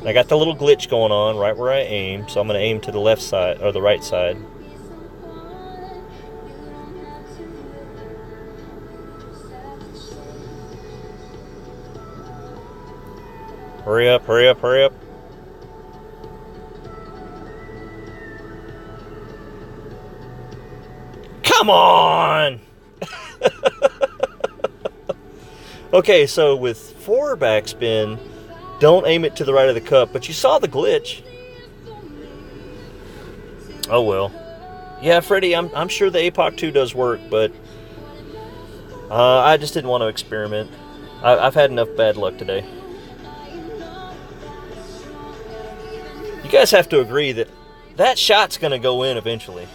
I got the little glitch going on right where I aim, so I'm going to aim to the left side, or the right side. Hurry up, hurry up, hurry up. Come on! Okay, so with 4 backspin, don't aim it to the right of the cup, but you saw the glitch. Oh well. Yeah, Freddy, I'm sure the APOC 2 does work, but I just didn't want to experiment. I've had enough bad luck today. You guys have to agree that that shot's going to go in eventually.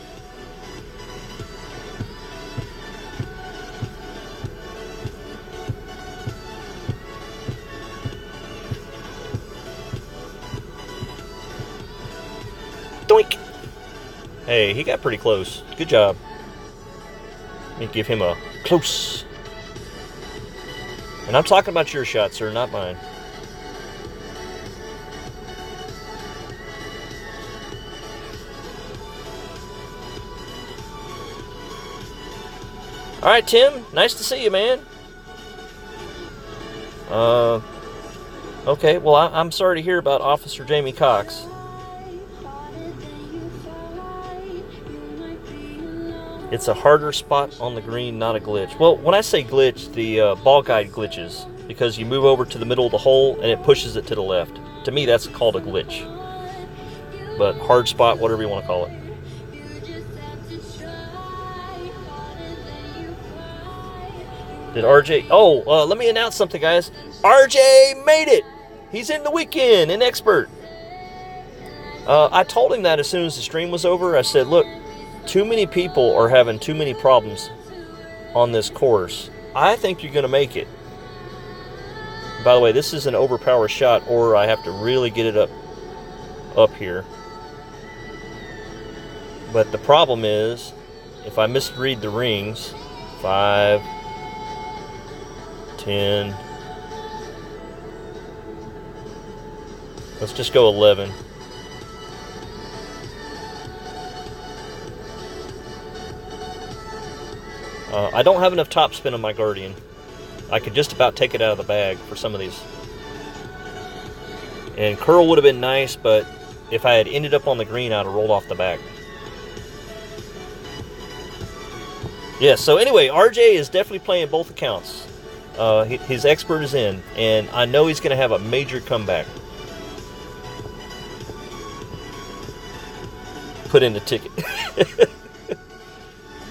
Doink! Hey, he got pretty close. Good job. Let me give him a close. And I'm talking about your shot, sir, not mine. Alright, Tim. Nice to see you, man. Okay, well, I'm sorry to hear about Officer Jamie Cox. It's a harder spot on the green, not a glitch. Well, when I say glitch, the ball guide glitches because you move over to the middle of the hole and it pushes it to the left. To me, that's called a glitch. But hard spot, whatever you want to call it. Did RJ... Oh, let me announce something, guys. RJ made it! He's in the weekend, an expert. I told him that as soon as the stream was over. I said, look, too many people are having too many problems on this course. I think you're going to make it. By the way, this is an overpower shot, or I have to really get it up here. But the problem is, if I misread the rings, 5, 10, let's just go 11. I don't have enough topspin on my Guardian. I could just about take it out of the bag for some of these. And curl would have been nice, but if I had ended up on the green, I'd have rolled off the back. Yeah, so anyway, RJ is definitely playing both accounts. His expert is in, and I know he's going to have a major comeback. Put in the ticket.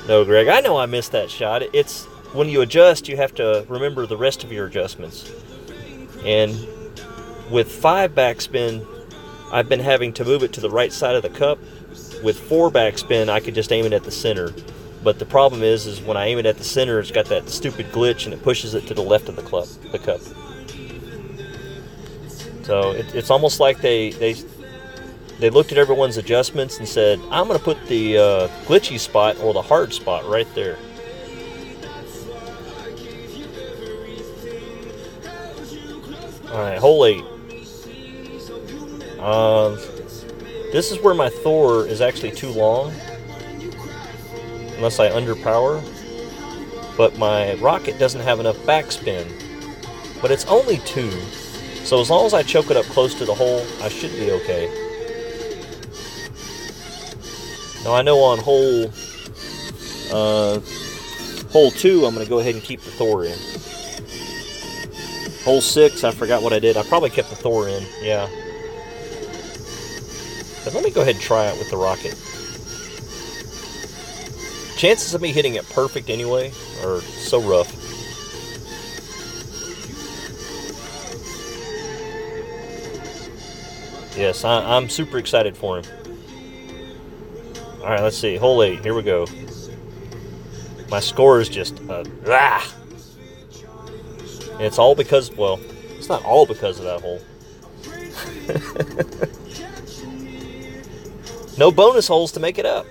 No, Greg, I know I missed that shot. It's when you adjust, you have to remember the rest of your adjustments. And with 5 backspin, I've been having to move it to the right side of the cup. With 4 backspin, I could just aim it at the center. But the problem is when I aim it at the center, it's got that stupid glitch and it pushes it to the left of the cup. So it's almost like they looked at everyone's adjustments and said, I'm going to put the glitchy spot or the hard spot right there. Alright, hole 8. This is where my Thor is actually too long. Unless I underpower. But my rocket doesn't have enough backspin. But it's only 2. So as long as I choke it up close to the hole, I should be okay. Now I know on hole 2, I'm going to go ahead and keep the Thor in. Hole 6, I forgot what I did. I probably kept the Thor in, yeah. But let me go ahead and try it with the rocket. Chances of me hitting it perfect anyway are so rough. Yes, I'm super excited for him. Alright, let's see. Hole 8, here we go. My score is just... And it's all because... Well, it's not all because of that hole. No bonus holes to make it up.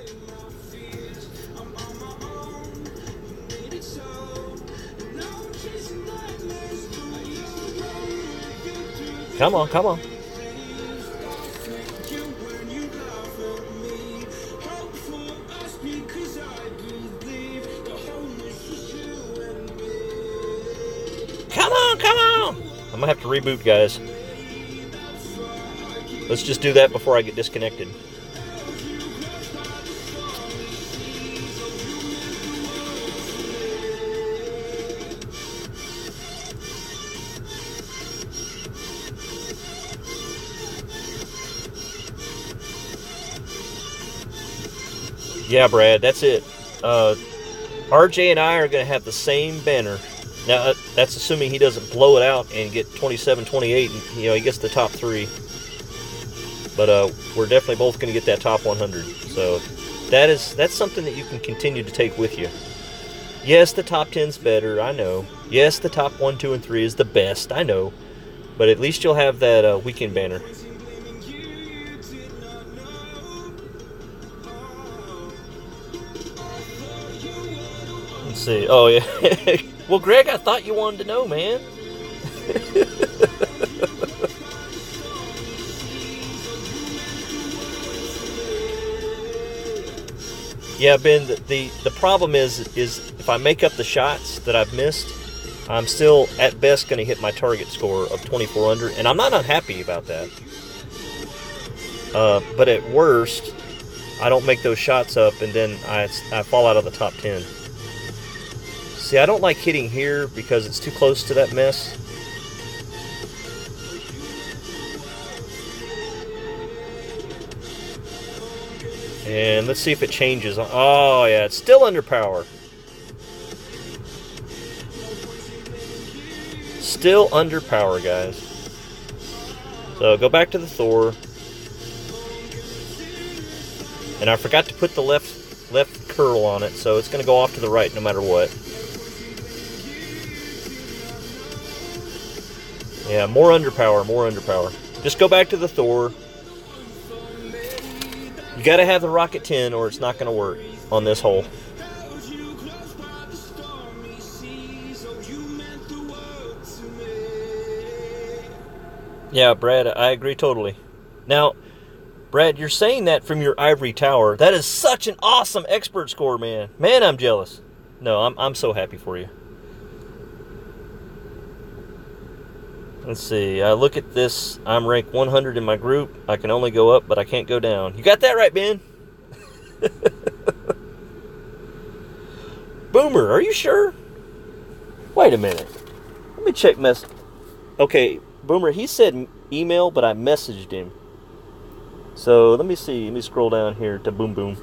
Come on, come on. Come on, come on! I'm gonna have to reboot, guys. Let's just do that before I get disconnected. Yeah, Brad, that's it. RJ and I are going to have the same banner. Now, that's assuming he doesn't blow it out and get 27, 28, and he gets the top 3. But we're definitely both going to get that top 100. So that's something that you can continue to take with you. Yes, the top 10's better, I know. Yes, the top 1, 2, and 3 is the best, I know. But at least you'll have that weekend banner. Let's see. Oh, yeah. Well, Greg, I thought you wanted to know, man. Yeah, Ben, the problem is if I make up the shots that I've missed, I'm still, at best, going to hit my target score of 2400, and I'm not unhappy about that. But at worst, I don't make those shots up, and then I fall out of the top 10. See, I don't like hitting here because it's too close to that mess. And let's see if it changes. Oh, yeah, it's still under power. Still under power, guys. So go back to the Thor. And I forgot to put the left curl on it, so it's going to go off to the right no matter what. Yeah, more underpower, more underpower. Just go back to the Thor. You got to have the Rocket 10 or it's not going to work on this hole. Yeah, Brad, I agree totally. Now, Brad, you're saying that from your ivory tower. That is such an awesome expert score, man. Man, I'm jealous. No, I'm so happy for you. Let's see. I look at this. I'm ranked 100 in my group. I can only go up, but I can't go down. You got that right, Ben? Boomer, are you sure? Wait a minute. Let me check Okay, Boomer, he said email, but I messaged him. So, let me see. Let me scroll down here to Boom Boom.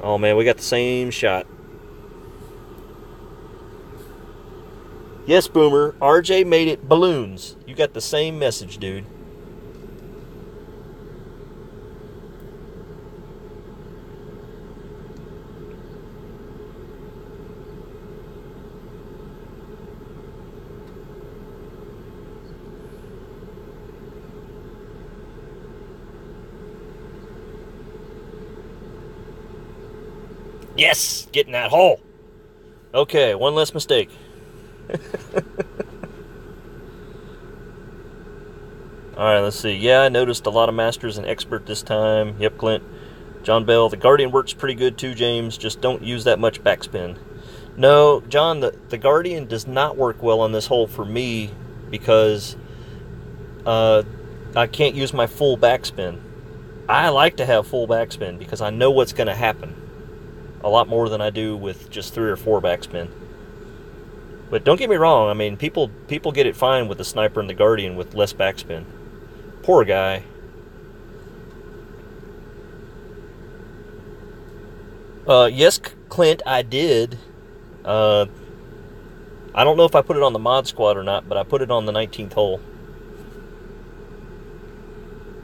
Oh, man, we got the same shot. Yes, Boomer, RJ made it balloons. You got the same message, dude. Yes, get in that hole. Okay, one less mistake. Alright, let's see. Yeah, I noticed a lot of Masters and Expert this time. Yep, Clint. John Bell. The Guardian works pretty good too, James. Just don't use that much backspin. No, John, the Guardian does not work well on this hole for me because I can't use my full backspin. I like to have full backspin because I know what's going to happen. A lot more than I do with just 3 or 4 backspin. But don't get me wrong, I mean, people get it fine with the Sniper and the Guardian with less backspin. Poor guy. Yes, Clint, I did. I don't know if I put it on the mod squad or not, but I put it on the 19th hole.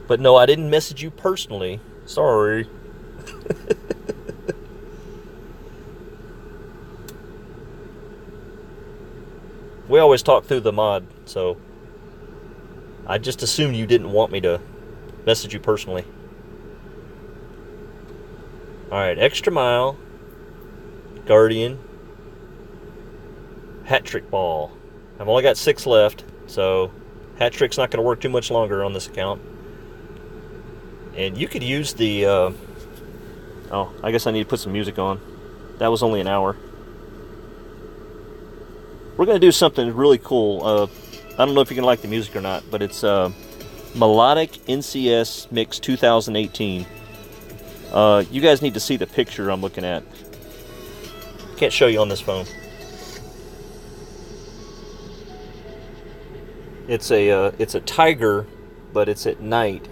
But no, I didn't message you personally. Sorry. We always talk through the mod, so I just assumed you didn't want me to message you personally. Alright, extra mile, Guardian, hat trick ball. I've only got 6 left, so hat trick's not going to work too much longer on this account. And you could use the, oh, I guess I need to put some music on. That was only an hour. We're going to do something really cool. I don't know if you can like the music or not, but it's, you Melodic NCS Mix 2018. You guys need to see the picture I'm looking at. Can't show you on this phone. It's a tiger, but it's at night,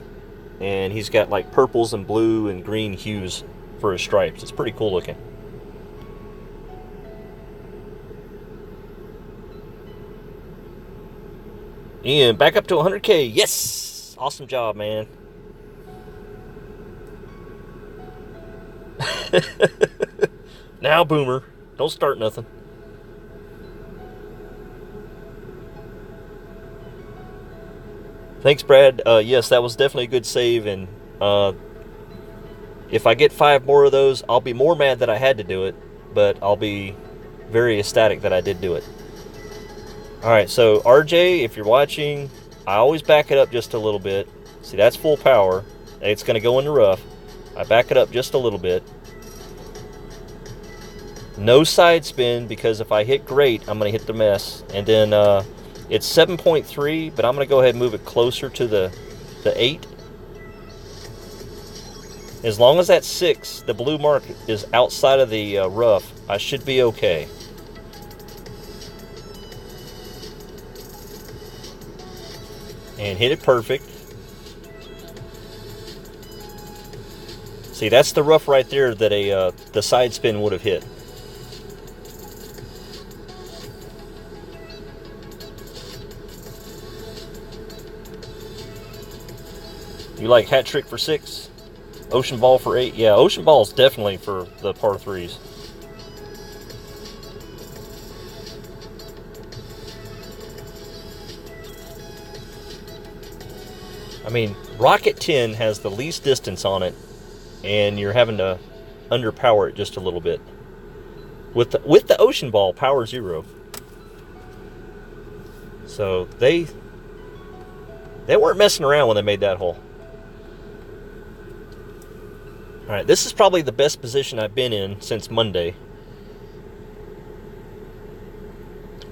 and he's got like purples and blue and green hues for his stripes. It's pretty cool looking. Ian, back up to 100K. Yes! Awesome job, man. Now, Boomer. Don't start nothing. Thanks, Brad. Yes, that was definitely a good save, and if I get 5 more of those, I'll be more mad that I had to do it, but I'll be very ecstatic that I did do it. Alright, so RJ, if you're watching, I always back it up just a little bit. See, that's full power. It's going to go in the rough. I back it up just a little bit. No side spin, because if I hit great, I'm going to hit the mess. And then it's 7.3, but I'm going to go ahead and move it closer to the 8. As long as that 6, the blue mark, is outside of the rough, I should be okay. And hit it perfect. See, that's the rough right there that the side spin would have hit. You like hat trick for 6? Ocean ball for 8? Yeah, ocean ball is definitely for the par 3s. I mean, Rocket 10 has the least distance on it, and you're having to underpower it just a little bit. With the ocean ball, power 0. So they weren't messing around when they made that hole. Alright, this is probably the best position I've been in since Monday.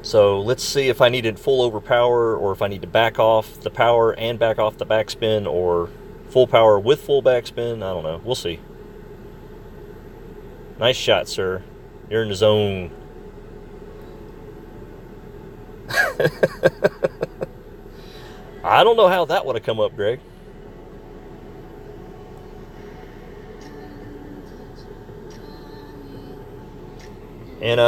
So let's see if I needed full overpower, or if I need to back off the power and back off the backspin, or full power with full backspin. I don't know. We'll see. Nice shot, sir. You're in the zone. I don't know how that would have come up, Greg. And,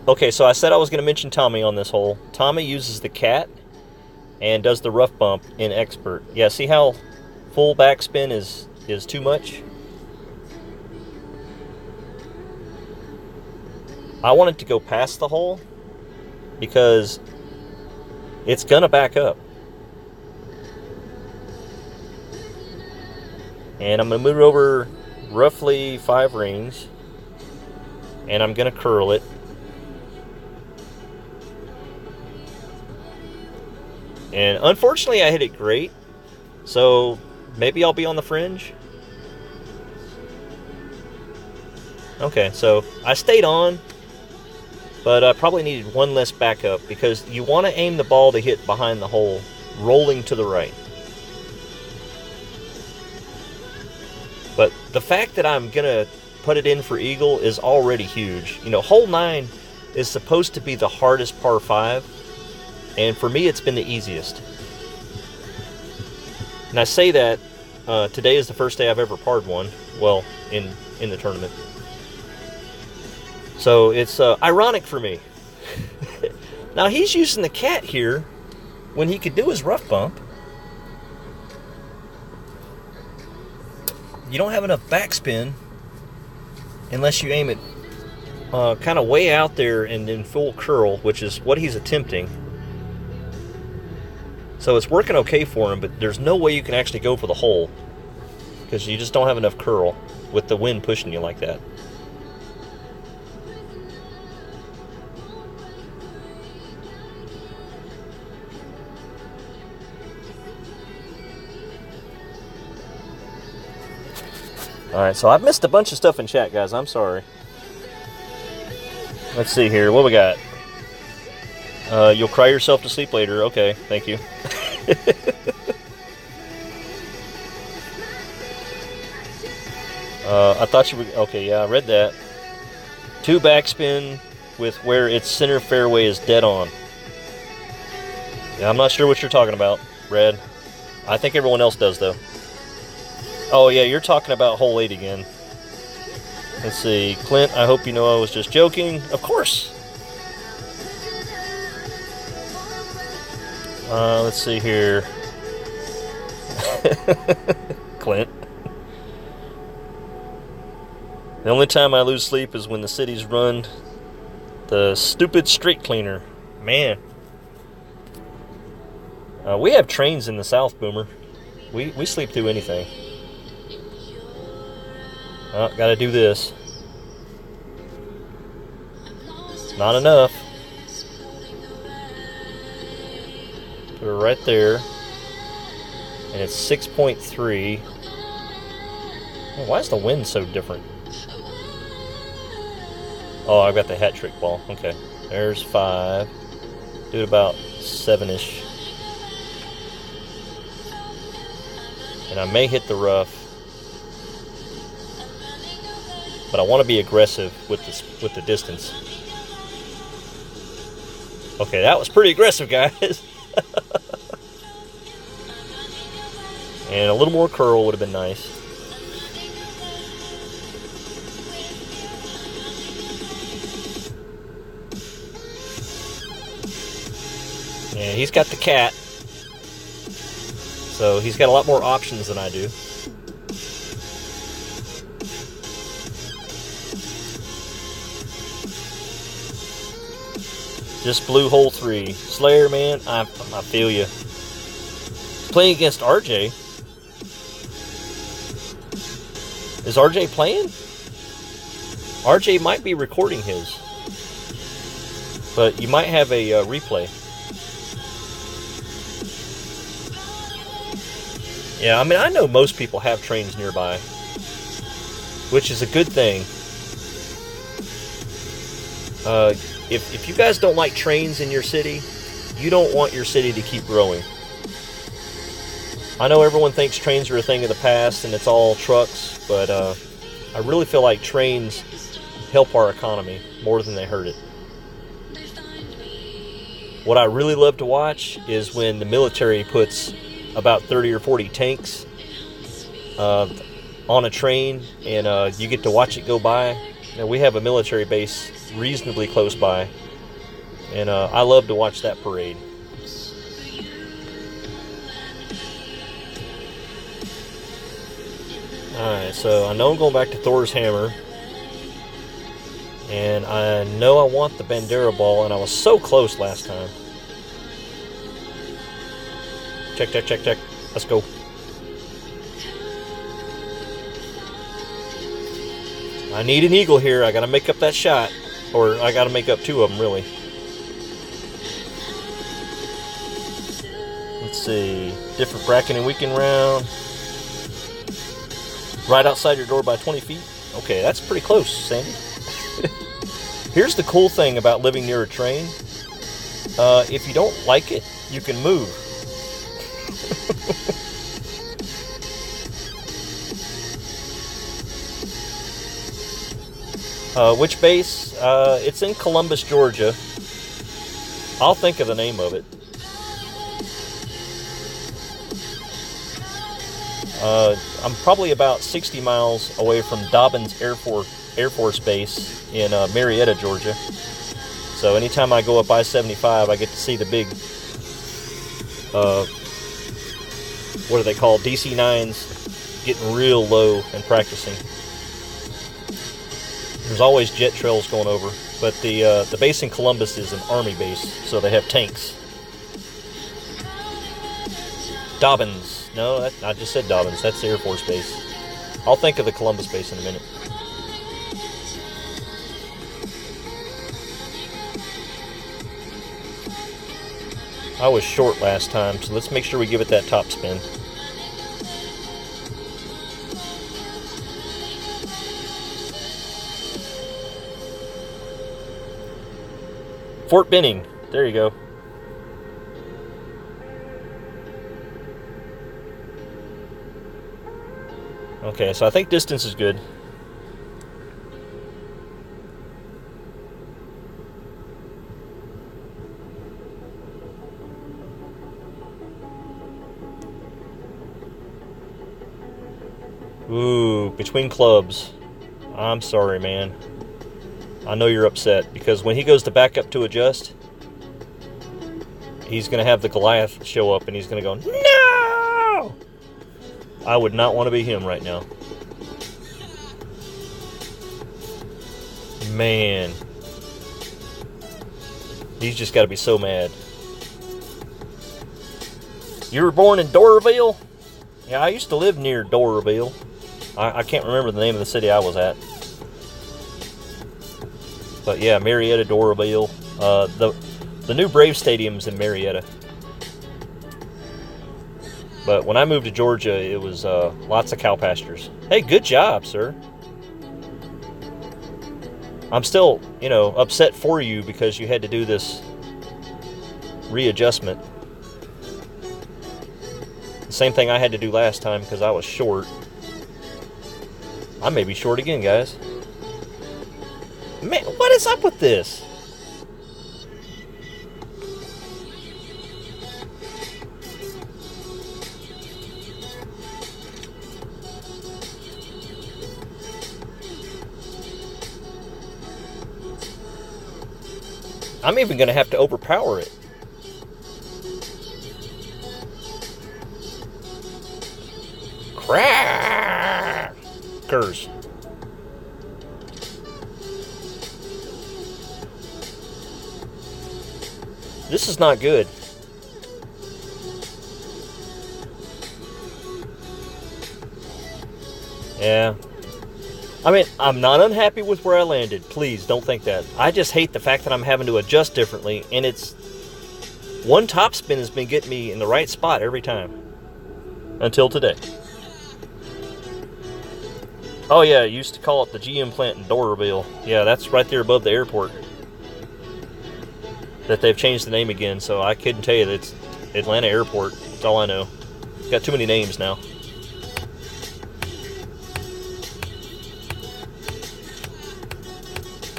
okay, so I said I was going to mention Tommy on this hole. Tommy uses the cat and does the rough bump in expert. Yeah, see how full backspin is too much? I want it to go past the hole because it's going to back up. And I'm going to move it over roughly 5 rings. And I'm going to curl it. And unfortunately, I hit it great. So maybe I'll be on the fringe. Okay, so I stayed on. But I probably needed one less backup, because you want to aim the ball to hit behind the hole, rolling to the right. But the fact that I'm going to put it in for eagle is already huge. You know, hole 9 is supposed to be the hardest par 5, and for me it's been the easiest. And I say that today is the first day I've ever parred one, well, in the tournament. So it's ironic for me. Now he's using the cat here when he could do his rough bump. You don't have enough backspin unless you aim it kind of way out there and in full curl, which is what he's attempting. So it's working okay for him, but there's no way you can actually go for the hole because you just don't have enough curl with the wind pushing you like that. Alright, so I've missed a bunch of stuff in chat, guys. I'm sorry. Let's see here. What we got? You'll cry yourself to sleep later. Okay, thank you. I thought you were... Okay, yeah, I read that. 2 backspin with where its center fairway is dead on. Yeah, I'm not sure what you're talking about, Red. I think everyone else does, though. Oh, yeah, you're talking about hole 8 again. Let's see. Clint, I hope you know I was just joking. Of course. Let's see here. Clint. The only time I lose sleep is when the city's run the stupid street cleaner. Man. We have trains in the South, Boomer. We sleep through anything. Gotta do this. Not enough. Put her right there. And it's 6.3. Oh, why is the wind so different? Oh, I've got the hat trick ball. Okay. There's 5. Do it about 7-ish. And I may hit the rough. But I want to be aggressive with the distance. Okay, that was pretty aggressive, guys. And a little more curl would have been nice. And he's got the cat. So he's got a lot more options than I do. Just blew hole 3. Slayer, man, I feel you. Playing against RJ. Is RJ playing? RJ might be recording his. But you might have a replay. Yeah, I mean, I know most people have trains nearby. Which is a good thing. If you guys don't like trains in your city, you don't want your city to keep growing. I know everyone thinks trains are a thing of the past and it's all trucks, but I really feel like trains help our economy more than they hurt it. What I really love to watch is when the military puts about 30 or 40 tanks on a train and you get to watch it go by. Now, we have a military base reasonably close by, and I love to watch that parade. Alright, so I know I'm going back to Thor's hammer, and I know I want the Bandera ball, and I was so close last time. Check, check, check, check. Let's go. I need an eagle here. I gotta make up that shot. Or I gotta make up 2 of them, really. Let's see. Different bracketing weekend round. Right outside your door by 20 feet. Okay, that's pretty close, Sandy. Here's the cool thing about living near a train. If you don't like it, you can move. Which base? It's in Columbus, Georgia. I'll think of the name of it. I'm probably about 60 miles away from Dobbins Air Force Base in Marietta, Georgia. So anytime I go up I-75, I get to see the big, what are they called? DC-9s getting real low and practicing. There's always jet trails going over, but the base in Columbus is an Army base, so they have tanks. Dobbins. No, I just said Dobbins. That's the Air Force Base. I'll think of the Columbus base in a minute. I was short last time, so let's make sure we give it that top spin. Fort Benning. There you go. Okay, so I think distance is good. Ooh, between clubs. I'm sorry, man. I know you're upset because when he goes to back up to adjust, he's going to have the Goliath show up and he's going to go, no! I would not want to be him right now. Man. He's just got to be so mad. You were born in Doraville? Yeah, I used to live near Doraville. I can't remember the name of the city I was at. But yeah, Marietta, Doraville. The new Brave Stadium's in Marietta. But when I moved to Georgia, it was lots of cow pastures. Hey, good job, sir. I'm still, upset for you because you had to do this readjustment. The same thing I had to do last time because I was short. I may be short again, guys. Man, what is up with this? I'm even going to have to overpower it. Crackers. This is not good. Yeah. I mean, I'm not unhappy with where I landed. Please, don't think that. I just hate the fact that I'm having to adjust differently, and it's... One top spin has been getting me in the right spot every time. Until today. Oh yeah, I used to call it the GM plant in Doraville. Yeah, that's right there above the airport. That they've changed the name again, so I couldn't tell you that it's Atlanta Airport. That's all I know. Got too many names now.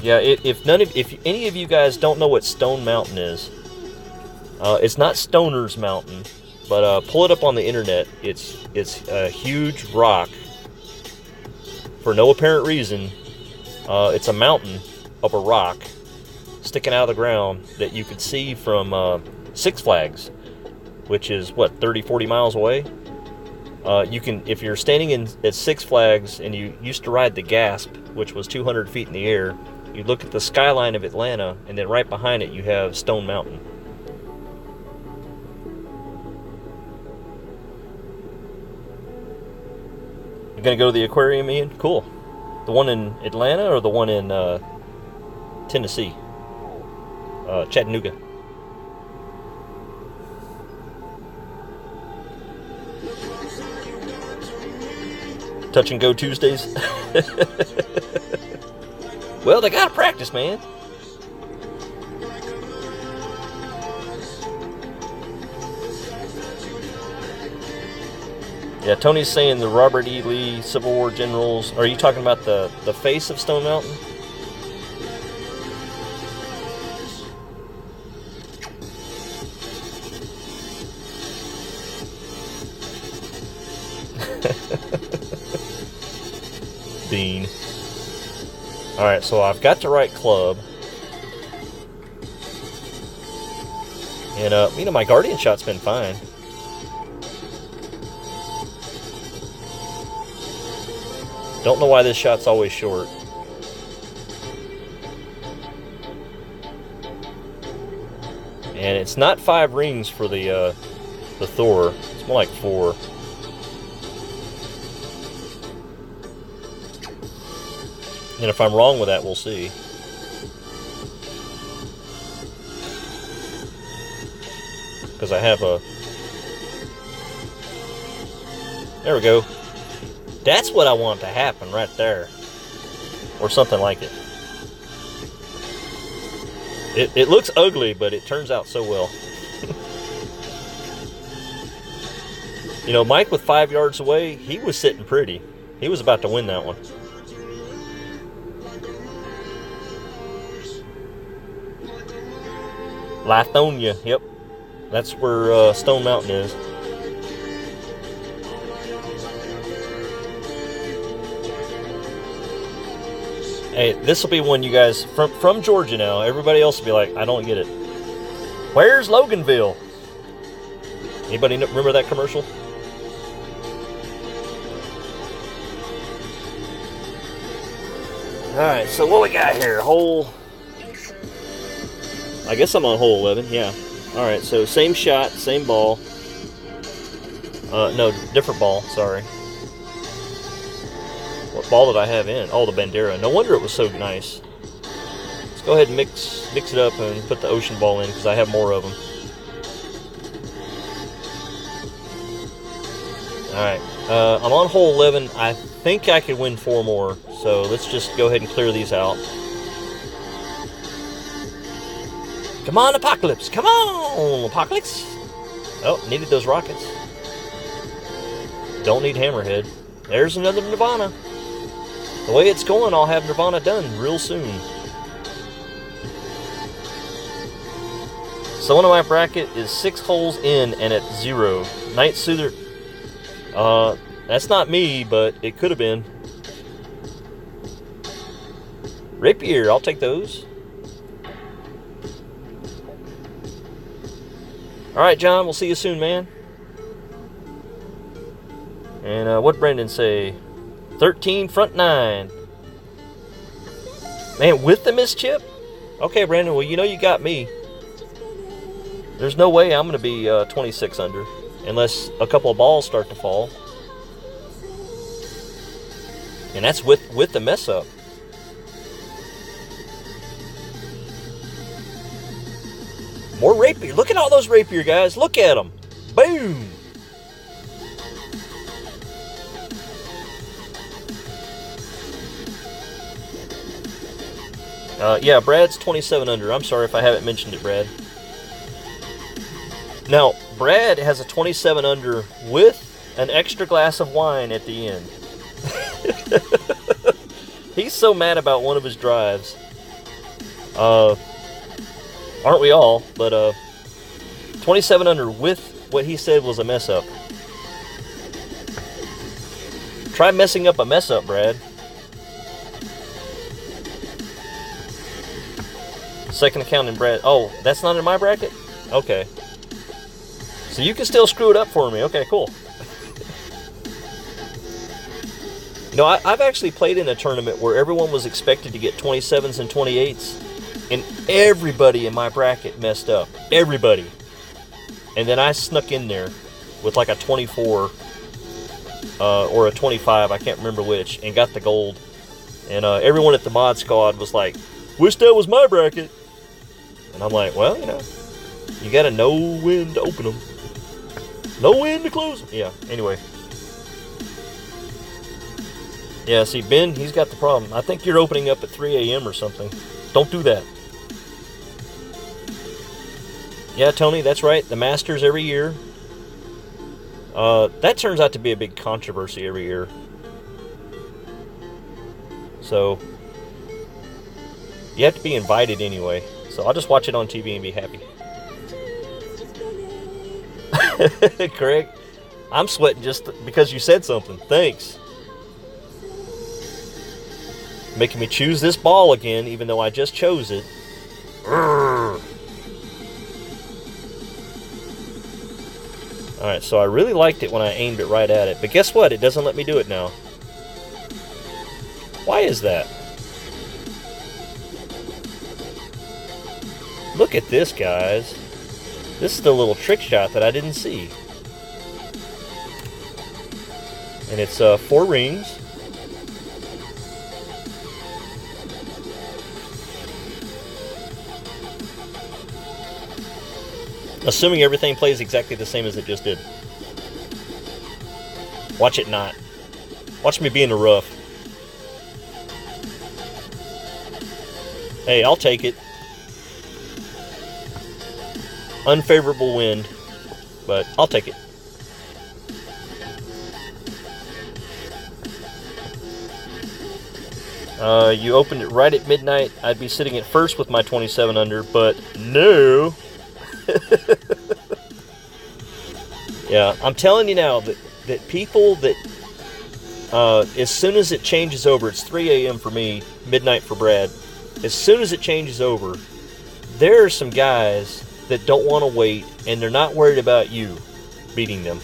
Yeah, if any of you guys don't know what Stone Mountain is, it's not Stoner's Mountain, but pull it up on the internet. It's a huge rock for no apparent reason. It's a mountain of a rock sticking out of the ground that you could see from Six Flags, which is what, 30-40 miles away. You can, if you're standing at Six Flags and you used to ride the Gasp, which was 200 feet in the air. You look at the skyline of Atlanta, and then right behind it you have Stone Mountain. You gonna go to the aquarium, Ian? Cool. The one in Atlanta or the one in Tennessee? Chattanooga. Touch and go Tuesdays? Well, they gotta practice, man. Yeah, Tony's saying the Robert E. Lee Civil War generals. Are you talking about the face of Stone Mountain? Dean. Alright, so I've got the right club. And, my Guardian shot's been fine. Don't know why this shot's always short. And it's not 5 rings for the Thor. It's more like 4. And if I'm wrong with that, we'll see. Because I have a... There we go. That's what I want to happen right there. Or something like it. It looks ugly, but it turns out so well. Mike with 5 yards away, he was sitting pretty. He was about to win that one. Lithonia, yep. That's where Stone Mountain is. Hey, this will be one you guys from Georgia now. Everybody else will be like, I don't get it. Where's Loganville? Anybody remember that commercial? Alright, so what we got here? Hole... I guess I'm on hole 11, yeah. Alright, so same shot, same ball. No, different ball, sorry. What ball did I have in? Oh, the Bandera. No wonder it was so nice. Let's go ahead and mix it up and put the ocean ball in because I have more of them. Alright, I'm on hole 11. I think I could win 4 more, so let's just go ahead and clear these out. Come on, Apocalypse! Come on, Apocalypse! Oh, needed those rockets. Don't need Hammerhead. There's another Nirvana. The way it's going, I'll have Nirvana done real soon. So one of my bracket is 6 holes in and at 0. Night Soother. That's not me, but it could have been. Rapier, I'll take those. Alright, John, we'll see you soon, man. And what'd Brandon say? 13, front 9. Man, with the missed chip? Okay, Brandon, well, you know you got me. There's no way I'm going to be 26 under. Unless a couple of balls start to fall. And that's with the mess up. More rapier. Look at all those rapier, guys. Look at them. Boom. Yeah, Brad's 27 under. I'm sorry if I haven't mentioned it, Brad. Now, Brad has a 27 under with an extra glass of wine at the end. He's so mad about one of his drives. Aren't we all? But 27 under with what he said was a mess up. Try messing up a mess up, Brad. Second account in Brad. Oh, that's not in my bracket? Okay. So you can still screw it up for me. Okay, cool. You know, I've actually played in a tournament where everyone was expected to get 27s and 28s. And everybody in my bracket messed up. Everybody. And then I snuck in there with like a 24 or a 25. I can't remember which. And got the gold. And everyone at the mod squad was like, wish that was my bracket. And I'm like, well, you know, you got to know when to open them. Know when to close them. Yeah, anyway. Yeah, see, Ben, he's got the problem. I think you're opening up at 3 a.m. or something. Don't do that. Yeah, Tony, that's right. The Masters every year. That turns out to be a big controversy every year. So, you have to be invited anyway. So I'll just watch it on TV and be happy. Craig, I'm sweating just because you said something. Thanks. Making me choose this ball again, even though I just chose it. Alright, so I really liked it when I aimed it right at it. But guess what? It doesn't let me do it now. Why is that? Look at this, guys. This is the little trick shot that I didn't see. And it's 4 rings. Assuming everything plays exactly the same as it just did. Watch it not. Watch me be in the rough. Hey, I'll take it. Unfavorable wind, but I'll take it. You opened it right at midnight. I'd be sitting at first with my 27 under, but no. Yeah, I'm telling you now that people that as soon as it changes over, it's 3 a.m. for me, midnight for Brad. As soon as it changes over, there are some guys that don't want to wait, and they're not worried about you beating them.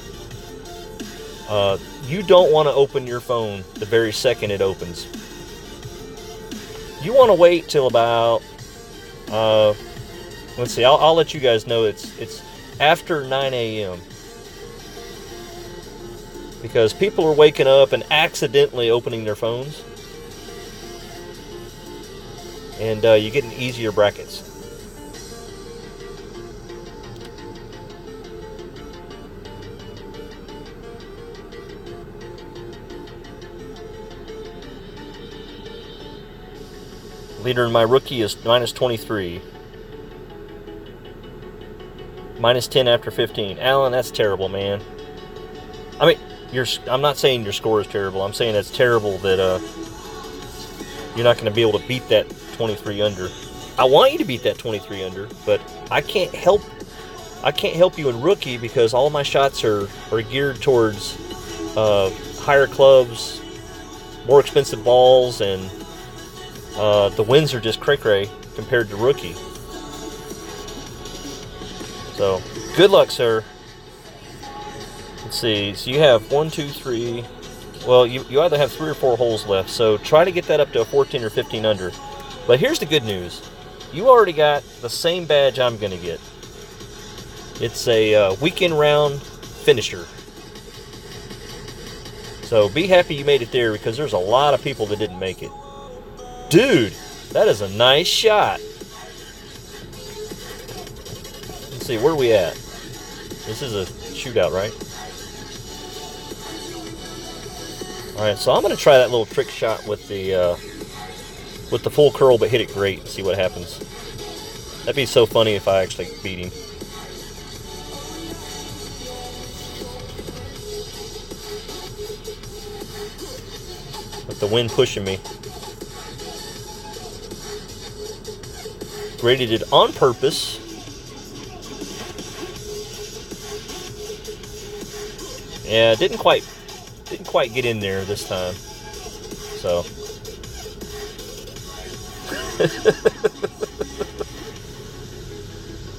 You don't want to open your phone the very second it opens. You want to wait till about, let's see, I'll let you guys know it's after 9 a.m. because people are waking up and accidentally opening their phones, and you get in easier brackets. Leader in my rookie is minus 23. Minus 10 after 15. Alan, that's terrible, man. I mean, I'm not saying your score is terrible. I'm saying it's terrible that you're not going to be able to beat that 23 under. I want you to beat that 23 under, but I can't help you in rookie because all of my shots are geared towards higher clubs, more expensive balls, and the wins are just cray-cray compared to rookie. So, good luck, sir. Let's see. So you have 1, 2, 3. Well, you either have 3 or 4 holes left. So try to get that up to a 14 or 15 under. But here's the good news. You already got the same badge I'm going to get. It's a weekend round finisher. So be happy you made it there because there's a lot of people that didn't make it. Dude, that is a nice shot. Let's see, where are we at? This is a shootout, right? Alright, so I'm going to try that little trick shot with the full curl, but hit it great and see what happens. That'd be so funny if I actually beat him. With the wind pushing me. Graded it on purpose. Yeah, didn't quite get in there this time. So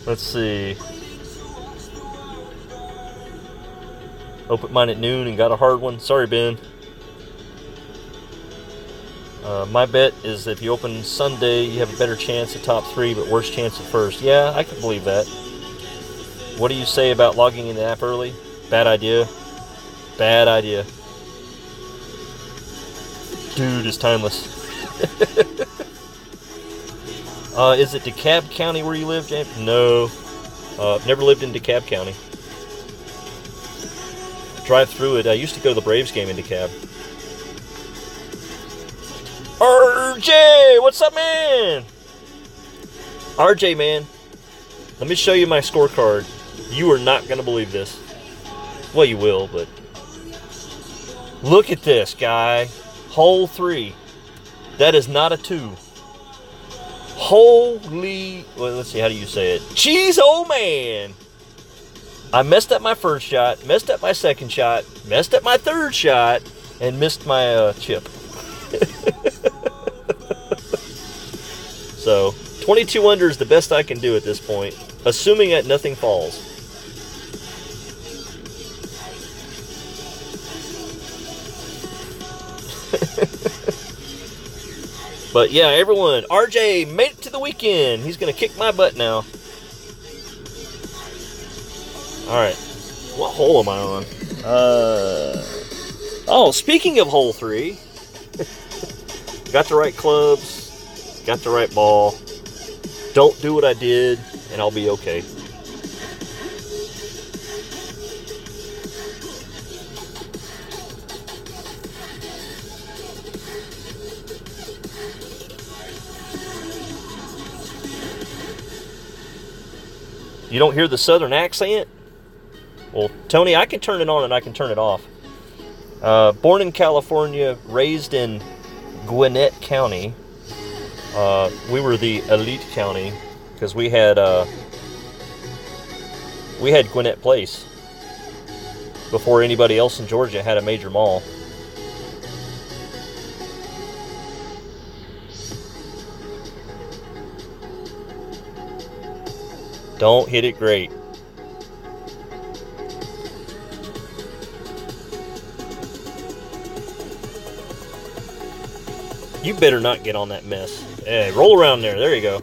let's see. Opened mine at noon and got a hard one. Sorry, Ben. My bet is if you open Sunday, you have a better chance at top 3, but worse chance at first. Yeah, I can believe that. What do you say about logging in the app early? Bad idea. Bad idea. Dude is timeless. Is it DeKalb County where you live, James? No. I've never lived in DeKalb County. Drive through it. I used to go to the Braves game in DeKalb. RJ! What's up, man? RJ, man. Let me show you my scorecard. You are not going to believe this. Well, you will, but... Look at this, guy. Hole 3. That is not a 2. Holy... Well, let's see, how do you say it? Jeez, oh man! I messed up my first shot, messed up my second shot, messed up my third shot, and missed my chip. So, 22 under is the best I can do at this point, assuming that nothing falls. But yeah, everyone, RJ made it to the weekend. He's going to kick my butt now. Alright, what hole am I on? Oh, speaking of hole 3, got the right clubs, got the right ball. Don't do what I did, and I'll be okay. You don't hear the southern accent? Well, Tony, I can turn it on and I can turn it off. Born in California, raised in Gwinnett County. We were the elite county because we had Gwinnett Place before anybody else in Georgia had a major mall. Don't hit it great. You better not get on that mess. Hey, roll around there. There you go.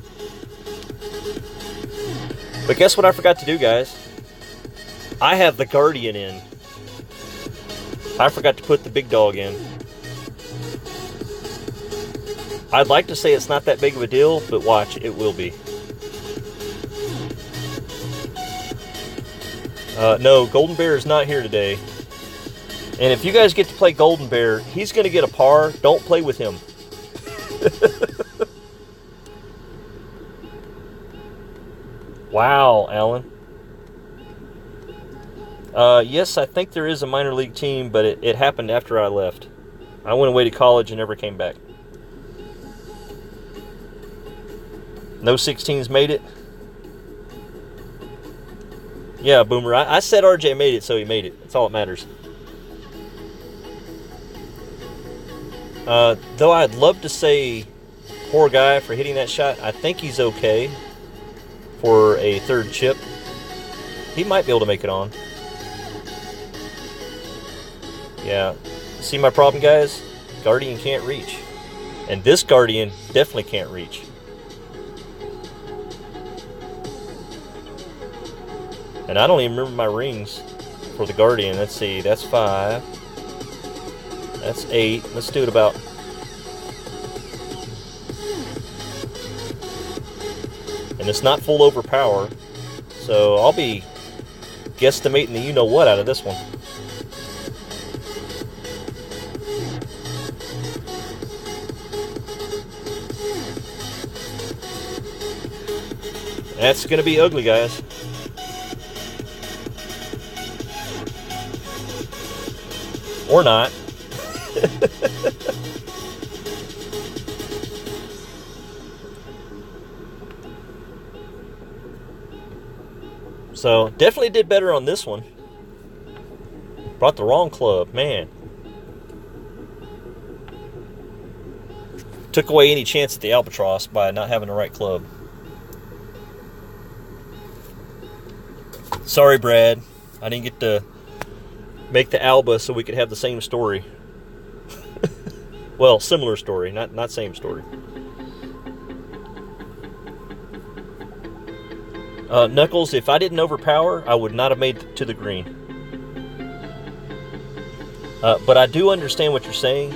But guess what I forgot to do, guys? I have the Guardian in. I forgot to put the big dog in. I'd like to say it's not that big of a deal, but watch, it will be. No, Golden Bear is not here today. And if you guys get to play Golden Bear, he's going to get a par. Don't play with him. Wow, Alan. Yes, I think there is a minor league team, but it happened after I left. I went away to college and never came back. No 16s made it. Yeah, Boomer. I said RJ made it, so he made it. That's all that matters. Though I'd love to say, poor guy for hitting that shot. I think he's okay for a third chip. He might be able to make it on. Yeah. See my problem, guys? Guardian can't reach. And this Guardian definitely can't reach. And I don't even remember my rings for the Guardian. Let's see. That's 5. That's 8. Let's do it about... And it's not full overpower. So I'll be guesstimating the you-know-what out of this one. That's going to be ugly, guys. Or not. So, definitely did better on this one. Brought the wrong club, man. Took away any chance at the Albatross by not having the right club. Sorry, Brad. I didn't get to make the Alba so we could have the same story. Well, similar story, not same story. Knuckles, if I didn't overpower, I would not have made it to the green. But I do understand what you're saying.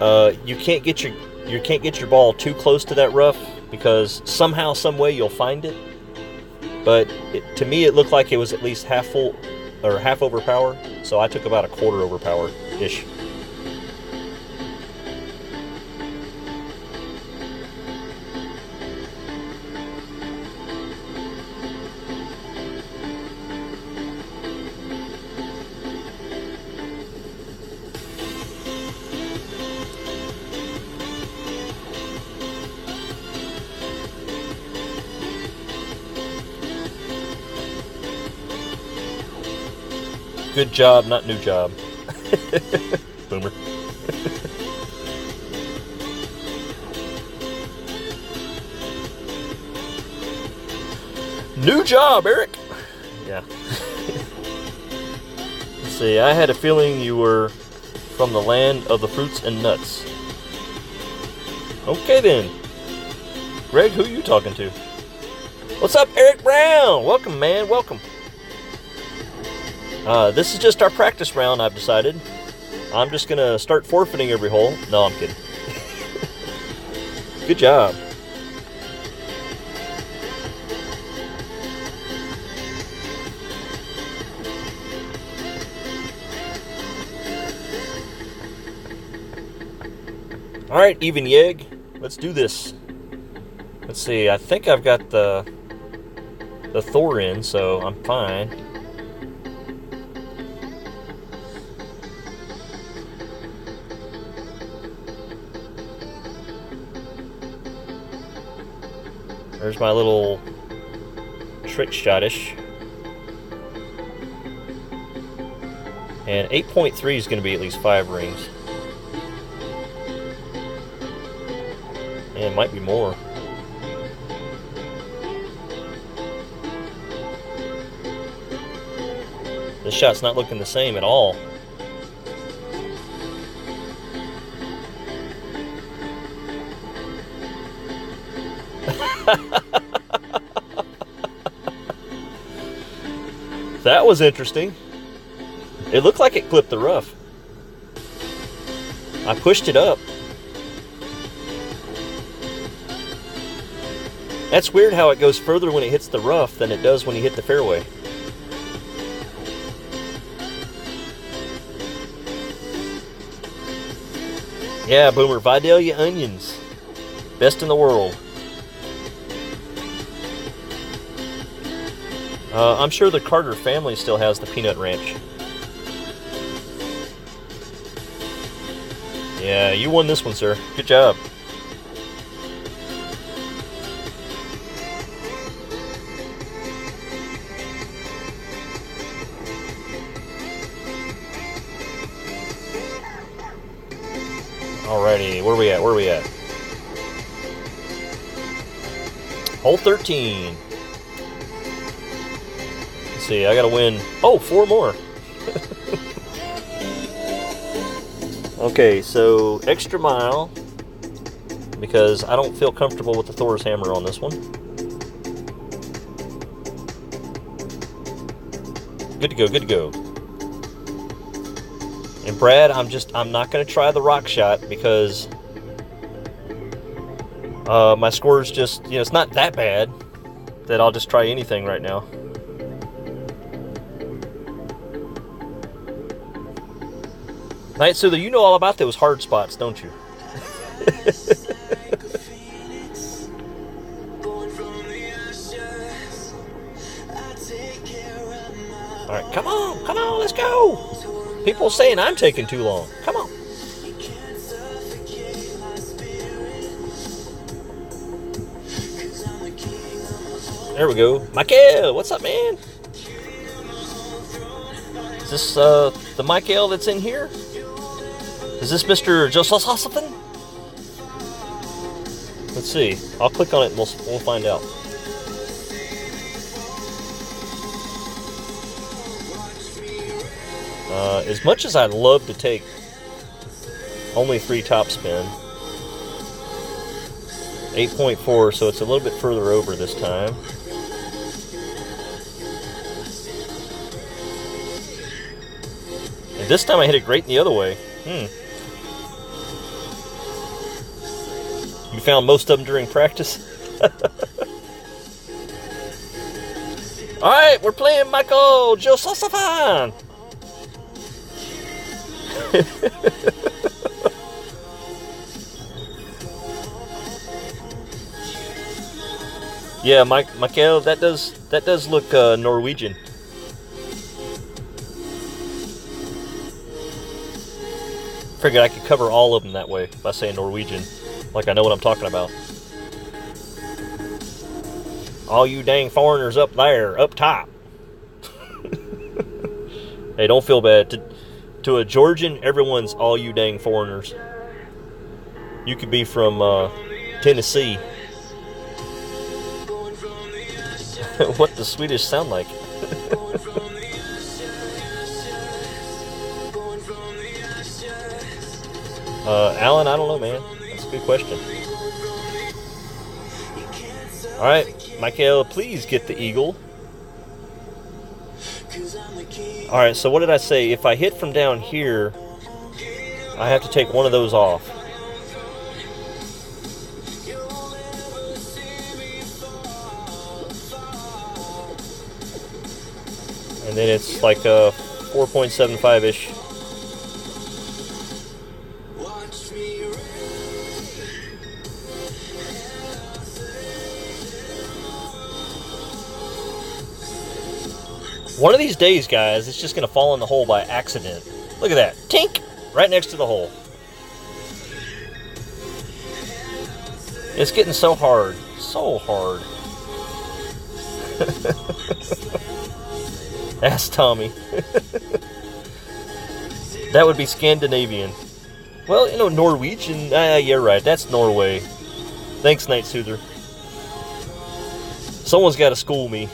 You can't get your ball too close to that rough because somehow, some way, you'll find it. But to me, it looked like it was at least half full or half overpower. So I took about a quarter overpower ish. Good job, not new job. Boomer. New job, Eric. Yeah. Let's see, I had a feeling you were from the land of the fruits and nuts. Okay then. Greg, who are you talking to? What's up, Eric Brown? Welcome, man, welcome. This is just our practice round, I've decided. I'm just going to start forfeiting every hole. No, I'm kidding. Good job. Alright, Even Yeg. Let's do this. Let's see, I think I've got the Thor in, so I'm fine. There's my little trick shotish. And 8.3 is going to be at least 5 rings. And it might be more. This shot's not looking the same at all. That was interesting. It looked like it clipped the rough. I pushed it up. That's weird how it goes further when it hits the rough than it does when you hit the fairway. Yeah, Boomer, Vidalia onions. Best in the world. I'm sure the Carter family still has the peanut ranch. Yeah, you won this one, sir. Good job. Alrighty, where we at? Where we at? Hole 13. Let's see, I gotta win. Oh, 4 more. Okay, so extra mile, because I don't feel comfortable with the Thor's hammer on this one. Good to go, good to go. And Brad, I'm not going to try the rock shot because my score's just, it's not that bad that I'll just try anything right now. Night Soother, you know all about those hard spots, don't you? Alright, come on, let's go! People saying I'm taking too long. Come on. There we go. Michael, what's up, man? Is this the Michael that's in here? Is this Mr. Joseph? Let's see. I'll click on it and we'll find out. As much as I'd love to take only 3 top spin, 8.4, so it's a little bit further over this time. And this time I hit it great the other way. You found most of them during practice? Alright, we're playing Michael Joseph. Yeah, Michael, that does look Norwegian. Figured I could cover all of them that way by saying Norwegian, like I know what I'm talking about. All you dang foreigners up there, up top. Hey, don't feel bad. To a Georgian, everyone's all you dang foreigners. You could be from Tennessee. What does Swedish sound like? Alan, I don't know, man. That's a good question. Alright, Michael, please get the eagle. Alright, so what did I say? If I hit from down here, I have to take one of those off. And then it's like a 4.75-ish. One of these days, guys, it's just going to fall in the hole by accident. Look at that. Tink! Right next to the hole. It's getting so hard. So hard. Ask Tommy. That would be Scandinavian. Well, Norwegian. You're right. That's Norway. Thanks, Night Soother. Someone's got to school me.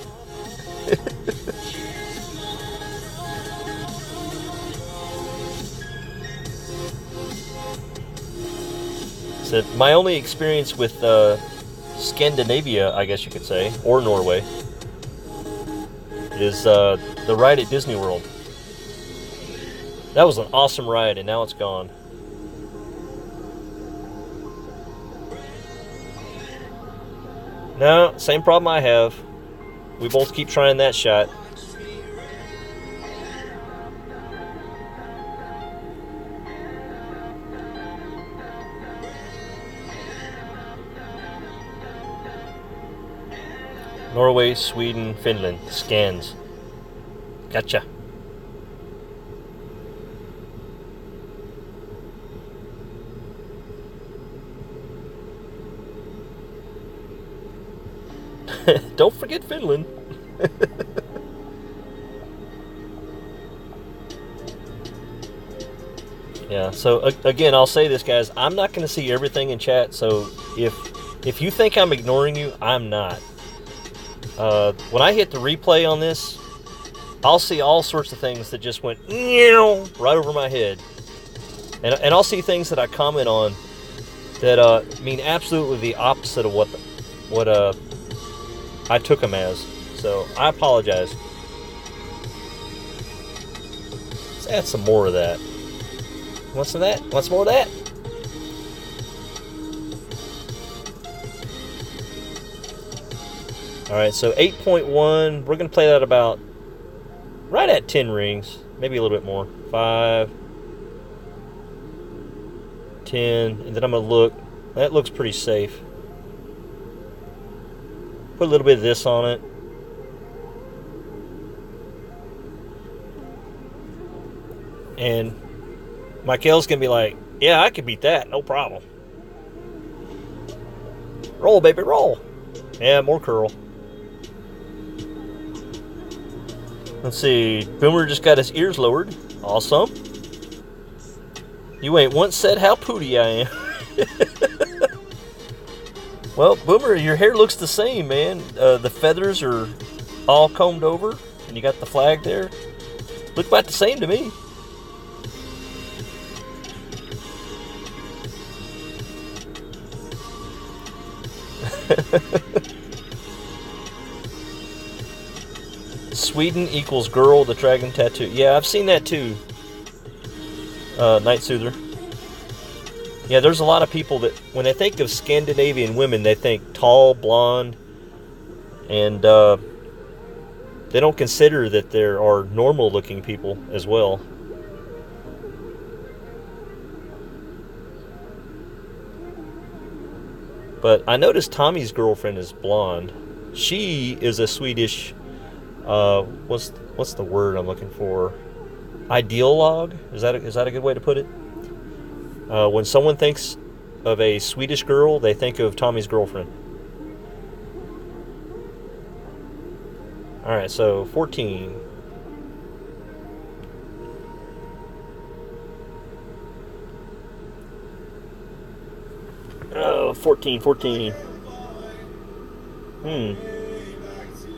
said my only experience with Scandinavia, I guess you could say, or Norway, is the ride at Disney World. That was an awesome ride, and now it's gone. No, same problem I have. We both keep trying that shot. Norway, Sweden, Finland. Scans. Gotcha. Don't forget Finland. Yeah, so again, I'll say this, guys. I'm not going to see everything in chat, so if you think I'm ignoring you, I'm not. When I hit the replay on this, I'll see all sorts of things that just went right over my head. And I'll see things that I comment on that mean absolutely the opposite of what I took them as. So I apologize. Let's add some more of that. Want some of that? Want some more of that? Alright, so 8.1. We're going to play that about right at 10 rings. Maybe a little bit more. 5, 10, and then I'm going to look. That looks pretty safe. Put a little bit of this on it. And Michael's going to be like, yeah, I could beat that. No problem. Roll, baby, roll. Yeah, more curl. Let's see. Boomer just got his ears lowered. Awesome. You ain't once said how pooty I am. Well, Boomer, your hair looks the same, man. The feathers are all combed over, and you got the flag there. Look about the same to me. Sweden equals girl with the dragon tattoo. Yeah, I've seen that too. Night Soother. Yeah, there's a lot of people that, when they think of Scandinavian women, they think tall, blonde, and they don't consider that there are normal-looking people as well. But I noticed Tommy's girlfriend is blonde. She is a Swedish, what's the word I'm looking for? Ideologue? Is that a good way to put it? When someone thinks of a Swedish girl, they think of Tommy's girlfriend. Alright, so 14. Oh, 14.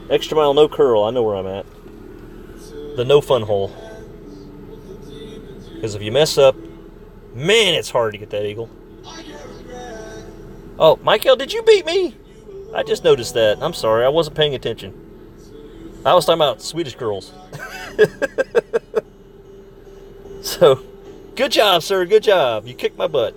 Extra mile, no curl. I know where I'm at. The no fun hole. Because if you mess up, man, it's hard to get that eagle. Oh, Michael, did you beat me? I just noticed that. I'm sorry, I wasn't paying attention. I was talking about Swedish girls. So, good job, sir. Good job. You kicked my butt.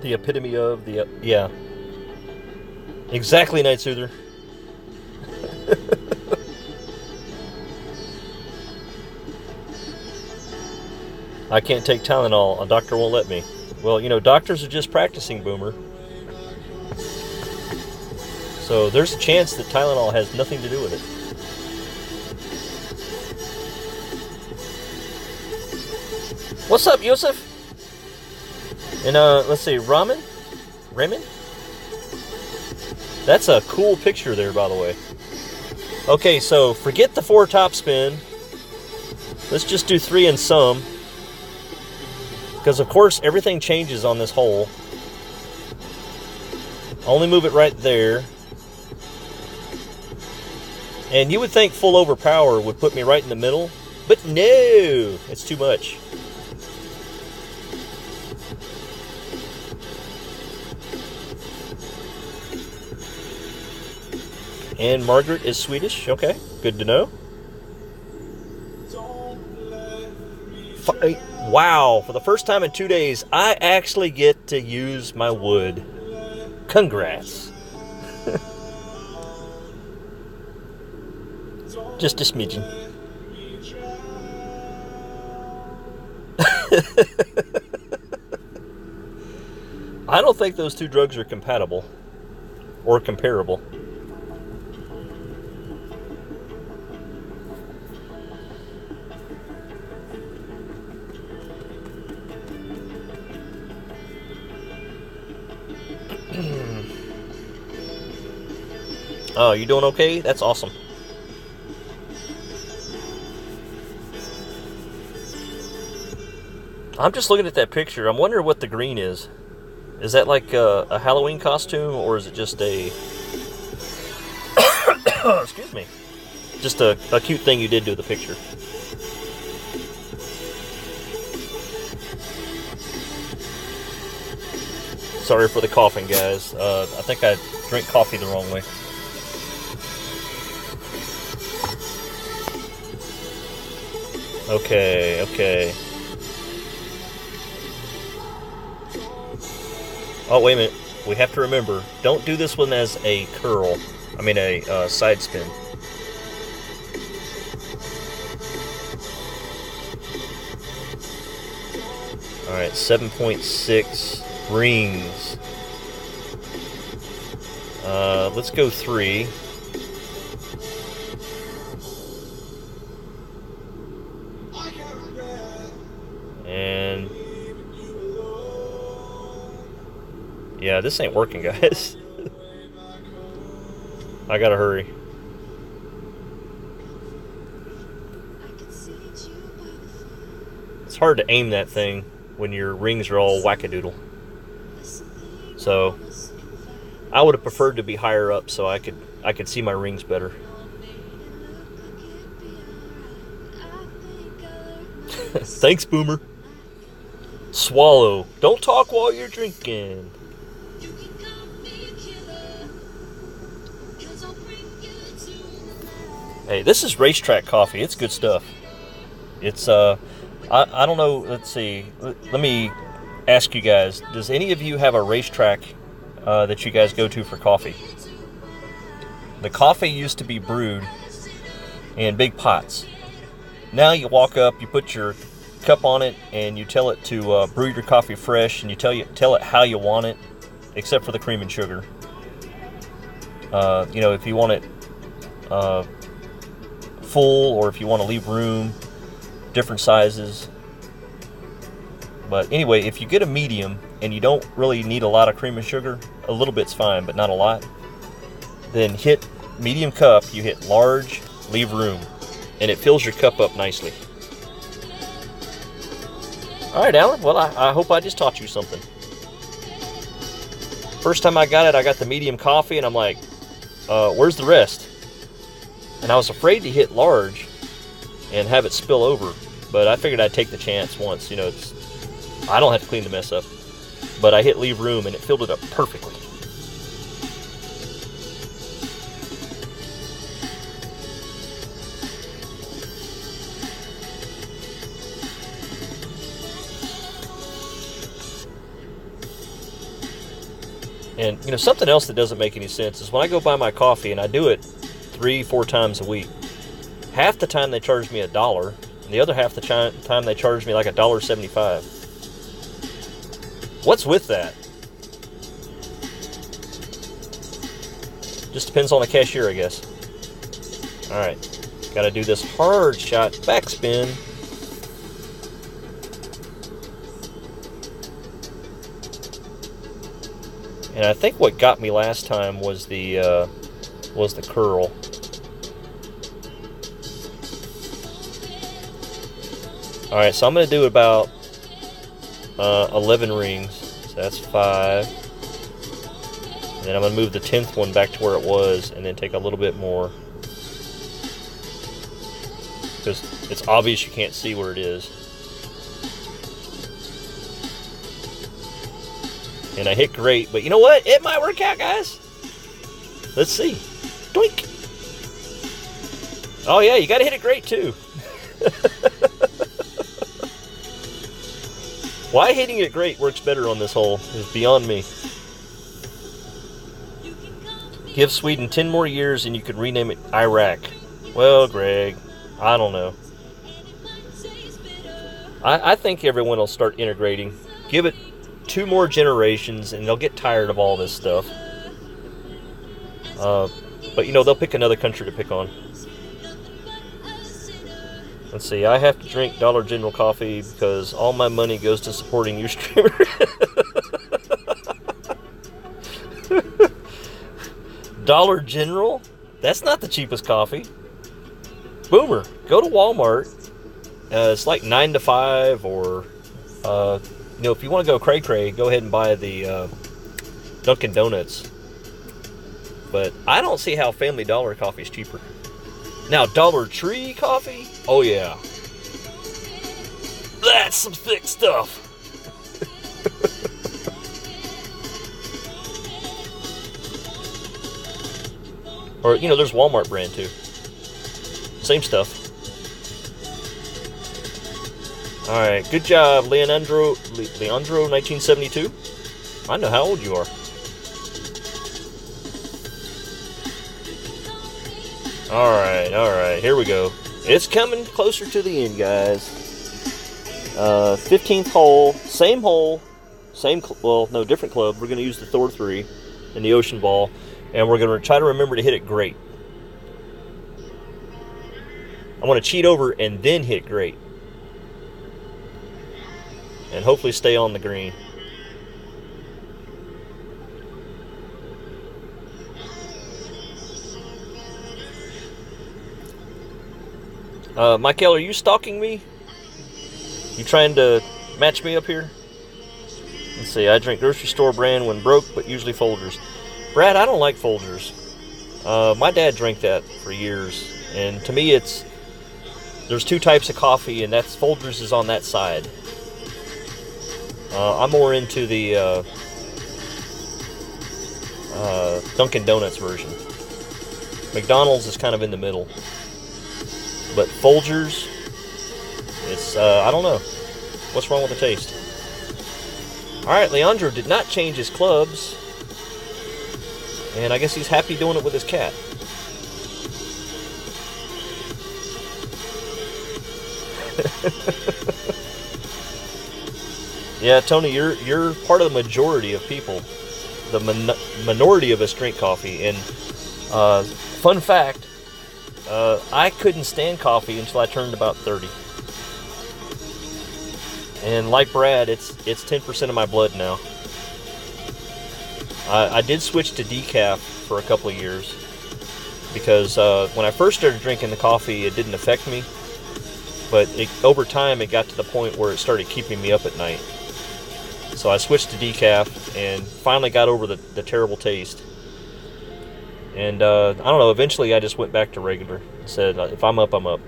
The epitome of the... yeah. Exactly, Night Soother. I can't take Tylenol. A doctor won't let me. Well, you know, doctors are just practicing, Boomer. So there's a chance that Tylenol has nothing to do with it. What's up, Yosef? And let's see, Raymond? That's a cool picture there, by the way. Okay, so forget the 4 top spin. Let's just do 3 and some. Because, of course, everything changes on this hole. Only move it right there. And you would think full overpower would put me right in the middle. But no, it's too much. And Margaret is Swedish. Okay, good to know. Wow, for the first time in 2 days, I actually get to use my wood. Congrats. Just a smidgen. I don't think those two drugs are compatible or comparable. Oh, you doing okay? That's awesome. I'm just looking at that picture. I'm wondering what the green is. Is that like a Halloween costume, or is it just a... excuse me. Just a cute thing you did to the picture. Sorry for the coughing, guys. I think I drank coffee the wrong way. Okay, okay. Oh, wait a minute. We have to remember, don't do this one as a curl. I mean a side spin. Alright, 7.6 rings. Let's go 3. And yeah, this ain't working, guys. I gotta hurry. It's hard to aim that thing when your rings are all wackadoodle. So I would have preferred to be higher up so I could see my rings better. Thanks, Boomer. Swallow. Don't talk while you're drinking. Hey, this is racetrack coffee. It's good stuff. It's I don't know. Let's see. Let me ask you guys. Does any of you have a racetrack that you guys go to for coffee? The coffee used to be brewed in big pots. Now you walk up, you put your cup on it, and you tell it to brew your coffee fresh, and you tell it how you want it, except for the cream and sugar. You know, if you want it full, or if you want to leave room, different sizes. But anyway, if you get a medium and you don't really need a lot of cream and sugar, a little bit's fine, but not a lot, then hit medium cup, you hit large, leave room, and it fills your cup up nicely. Alright, Alan, well, I hope I just taught you something. First time I got it, I got the medium coffee, and I'm like, where's the rest? And I was afraid to hit large and have it spill over, but I figured I'd take the chance once. You know, I don't have to clean the mess up. But I hit leave room, and it filled it up perfectly. And, you know, something else that doesn't make any sense is when I go buy my coffee, and I do it 3-4 times a week, half the time they charge me $1, and the other half the time they charge me like $1.75. What's with that? Just depends on the cashier, I guess. Alright, gotta do this hard shot backspin. And I think what got me last time was the curl. All right, so I'm going to do about 11 rings. So that's 5. And then I'm going to move the 10th one back to where it was, and then take a little bit more. because it's obvious you can't see where it is. And I hit great, but you know what? It might work out, guys. Let's see. Doink. Oh yeah, you gotta hit it great too. Why hitting it great works better on this hole is beyond me. Give Sweden 10 more years and you could rename it Iraq. Well, Greg, I don't know. I think everyone will start integrating. Give it 2 more generations and they'll get tired of all this stuff. But you know, they'll pick another country to pick on. Let's see, I have to drink Dollar General coffee because all my money goes to supporting you, streamer. Dollar General? That's not the cheapest coffee. Boomer, go to Walmart. It's like 9 to 5, or you know, if you want to go cray-cray, go ahead and buy the Dunkin' Donuts. But I don't see how Family Dollar coffee is cheaper. Now, Dollar Tree coffee? Oh, yeah. That's some thick stuff. Or, you know, there's Walmart brand, too. Same stuff. Alright, good job, Leandro 1972. I know how old you are. Alright, here we go. It's coming closer to the end, guys. 15th hole, same well, no, different club. We're going to use the Thor 3 and the Ocean Ball, and we're going to try to remember to hit it great. I want to cheat over and then hit great. And hopefully stay on the green. Michael, are you stalking me? You trying to match me up here? Let's see, I drink grocery store brand when broke, but usually Folgers. Brad, I don't like Folgers. My dad drank that for years, and to me there's 2 types of coffee, and that's Folgers is on that side. I'm more into the Dunkin' Donuts version. McDonald's is kind of in the middle. But Folgers, it's, I don't know. What's wrong with the taste? Alright, Leandro did not change his clubs. And I guess he's happy doing it with his cat. Yeah, Tony, you're part of the majority of people. The minority of us drink coffee. And fun fact, I couldn't stand coffee until I turned about 30. And like Brad, it's 10% of my blood now. I did switch to decaf for a couple of years because when I first started drinking the coffee, it didn't affect me. But over time, it got to the point where it started keeping me up at night. So I switched to decaf and finally got over the terrible taste. And I don't know, eventually I just went back to regular. Said, if I'm up, I'm up.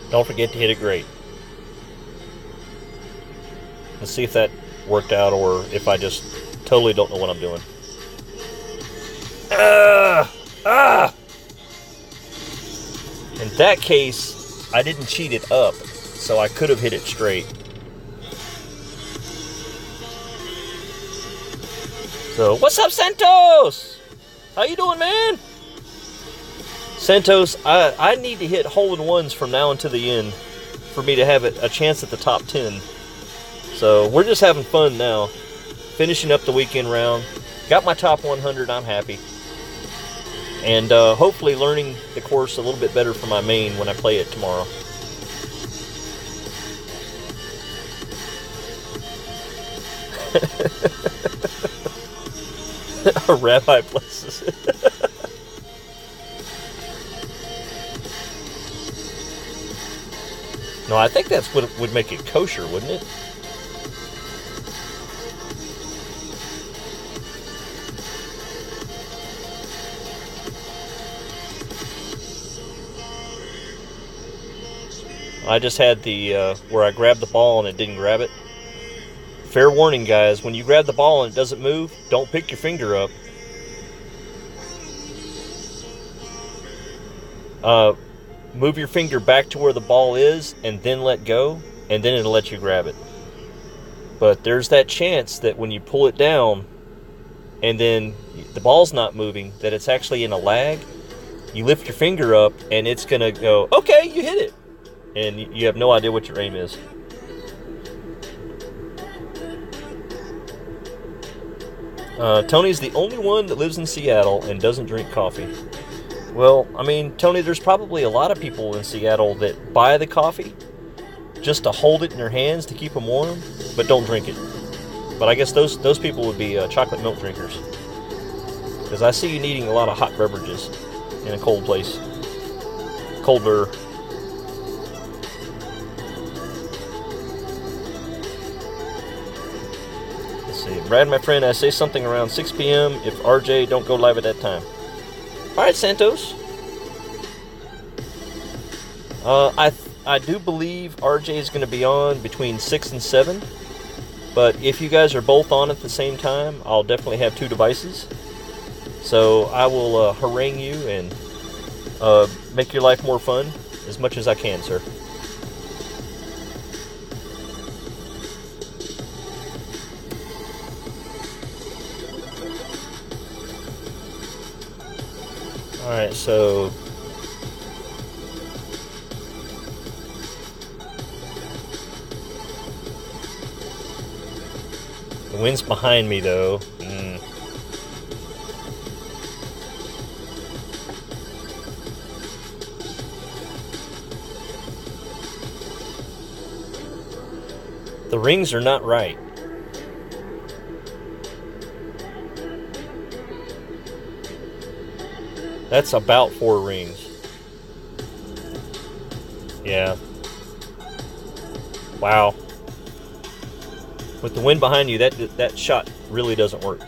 Don't forget to hit it great. Let's see if that worked out or if I just totally don't know what I'm doing. In that case, I didn't cheat it up, so I could have hit it straight. So, what's up, Santos? How you doing, man? Santos, I need to hit hole-in-ones from now until the end for me to have a chance at the top 10. So we're just having fun now, finishing up the weekend round. Got my top 100, I'm happy. And hopefully learning the course a little bit better for my main when I play it tomorrow. A rabbi blesses it. No, I think that's what would make it kosher, wouldn't it? I just had the where I grabbed the ball and it didn't grab it. Fair warning, guys, when you grab the ball and it doesn't move, don't pick your finger up. Move your finger back to where the ball is and then let go, and then it'll let you grab it. But there's that chance that when you pull it down and then the ball's not moving, that it's actually in a lag. You lift your finger up and it's going to go, okay, you hit it. And you have no idea what your aim is. Tony's the only one that lives in Seattle and doesn't drink coffee. Well, I mean, Tony, there's probably a lot of people in Seattle that buy the coffee just to hold it in their hands to keep them warm, but don't drink it. But I guess those people would be chocolate milk drinkers. Because I see you needing a lot of hot beverages in a cold place. Colder. Brad, my friend, I say something around 6 p.m. if RJ don't go live at that time. All right, Santos. I do believe RJ is going to be on between 6 and 7. But if you guys are both on at the same time, I'll definitely have 2 devices. So I will harangue you and make your life more fun as much as I can, sir. Alright, so the wind's behind me though. The rings are not right. That's about 4 rings. Yeah. Wow. With the wind behind you, that shot really doesn't work.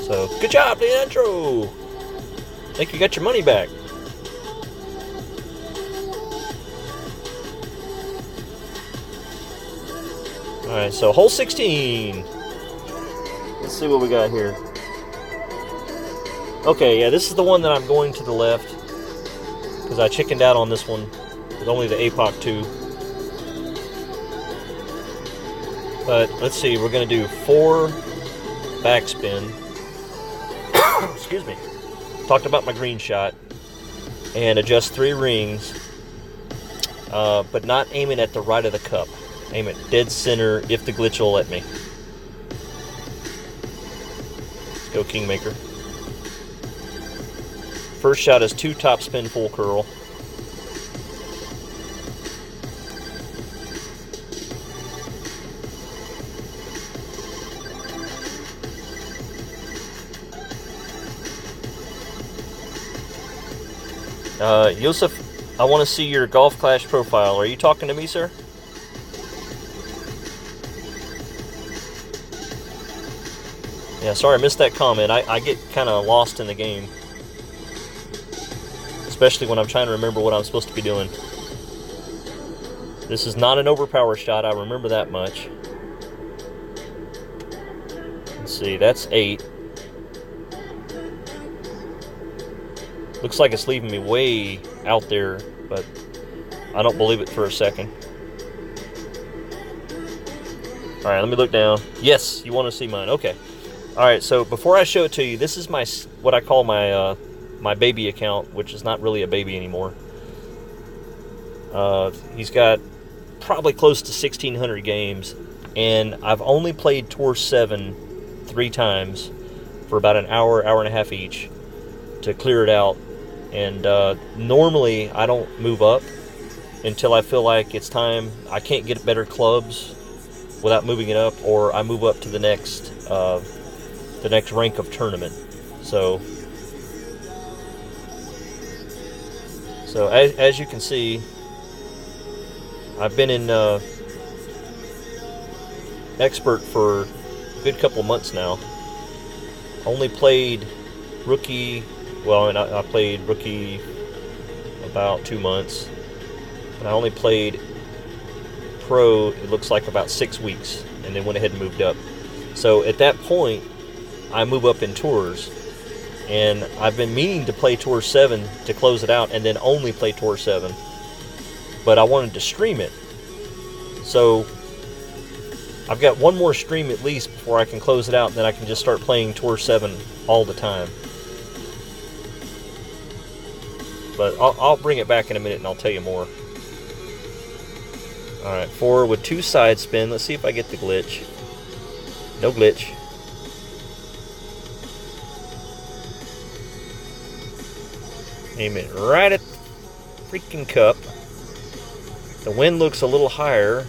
So, good job, Leandro! I think you got your money back. Alright, so hole 16. Let's see what we got here. Okay, yeah, this is the one that I'm going to the left. Because I chickened out on this one with only the APOC 2. But let's see, we're going to do 4 backspin. Excuse me. Talked about my green shot. And adjust 3 rings. But not aiming at the right of the cup. Aim it dead center if the glitch will let me. Let's go Kingmaker. First shot is 2 topspin full curl. Yusuf, I want to see your Golf Clash profile. Are you talking to me, sir? Yeah, sorry I missed that comment. I get kind of lost in the game. Especially when I'm trying to remember what I'm supposed to be doing. This is not an overpower shot, I remember that much. Let's see, that's 8. Looks like it's leaving me way out there, but I don't believe it for a second. Alright, let me look down. Yes, you want to see mine. Okay. Alright, so before I show it to you, this is my what I call my my baby account, which is not really a baby anymore. He's got probably close to 1,600 games, and I've only played Tour 7 3 times for about an hour, hour and a half each to clear it out. And normally I don't move up until I feel like it's time. I can't get better clubs without moving it up, or I move up to the next rank of tournament. So as you can see, I've been in expert for a good couple of months now. Only played rookie, well, and I played rookie about 2 months, and I only played pro, it looks like about 6 weeks, and then went ahead and moved up. So at that point, I move up in tours, and I've been meaning to play Tour 7 to close it out, and then only play Tour 7, but I wanted to stream it. So I've got one more stream at least before I can close it out, and then I can just start playing Tour 7 all the time. But I'll bring it back in a minute and I'll tell you more. Alright, 4 with 2 side spin. Let's see if I get the glitch. No glitch. Aim it right at the freaking cup. The wind looks a little higher,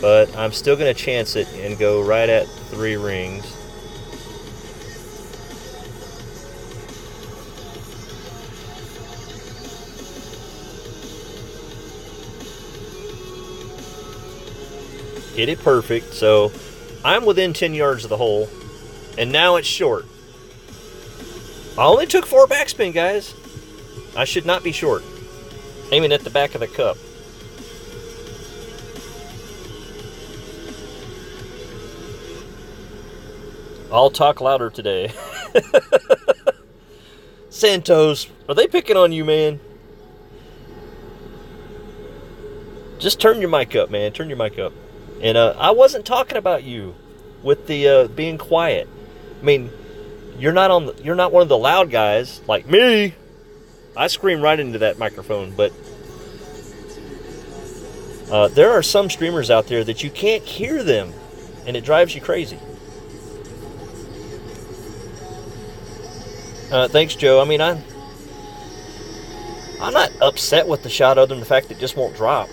but I'm still going to chance it and go right at 3 rings. Hit it perfect, so I'm within 10 yards of the hole, and now it's short. I only took 4 backspin, guys. I should not be short. Aiming at the back of the cup. I'll talk louder today. Santos, are they picking on you, man? Just turn your mic up, man. Turn your mic up. And I wasn't talking about you with the being quiet. I mean, you're not one of the loud guys like me. I scream right into that microphone, but there are some streamers out there that you can't hear them, and it drives you crazy. Thanks, Joe. I mean, I'm not upset with the shot other than the fact that it just won't drop.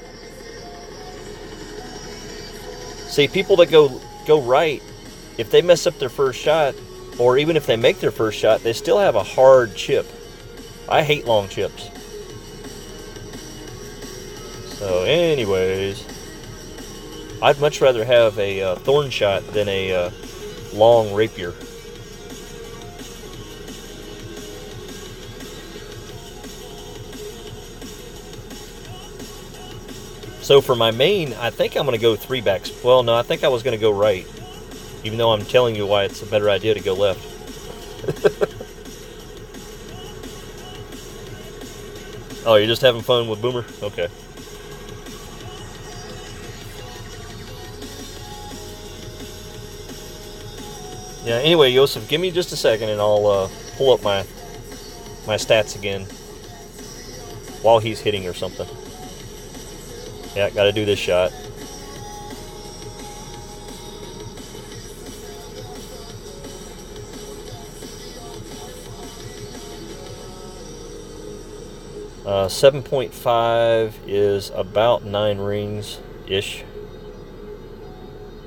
See, people that go right, if they mess up their first shot, or even if they make their first shot, they still have a hard chip. I hate long chips. So anyways, I'd much rather have a thorn shot than a long rapier. So for my main, I think I'm going to go 3 backs. Well, no, I think I was going to go right, even though I'm telling you why it's a better idea to go left. Oh, you're just having fun with Boomer? Okay. Yeah, anyway, Yosef, give me just a second and I'll pull up my stats again while he's hitting or something. Yeah, gotta do this shot. Uh, 7.5 is about 9 rings-ish.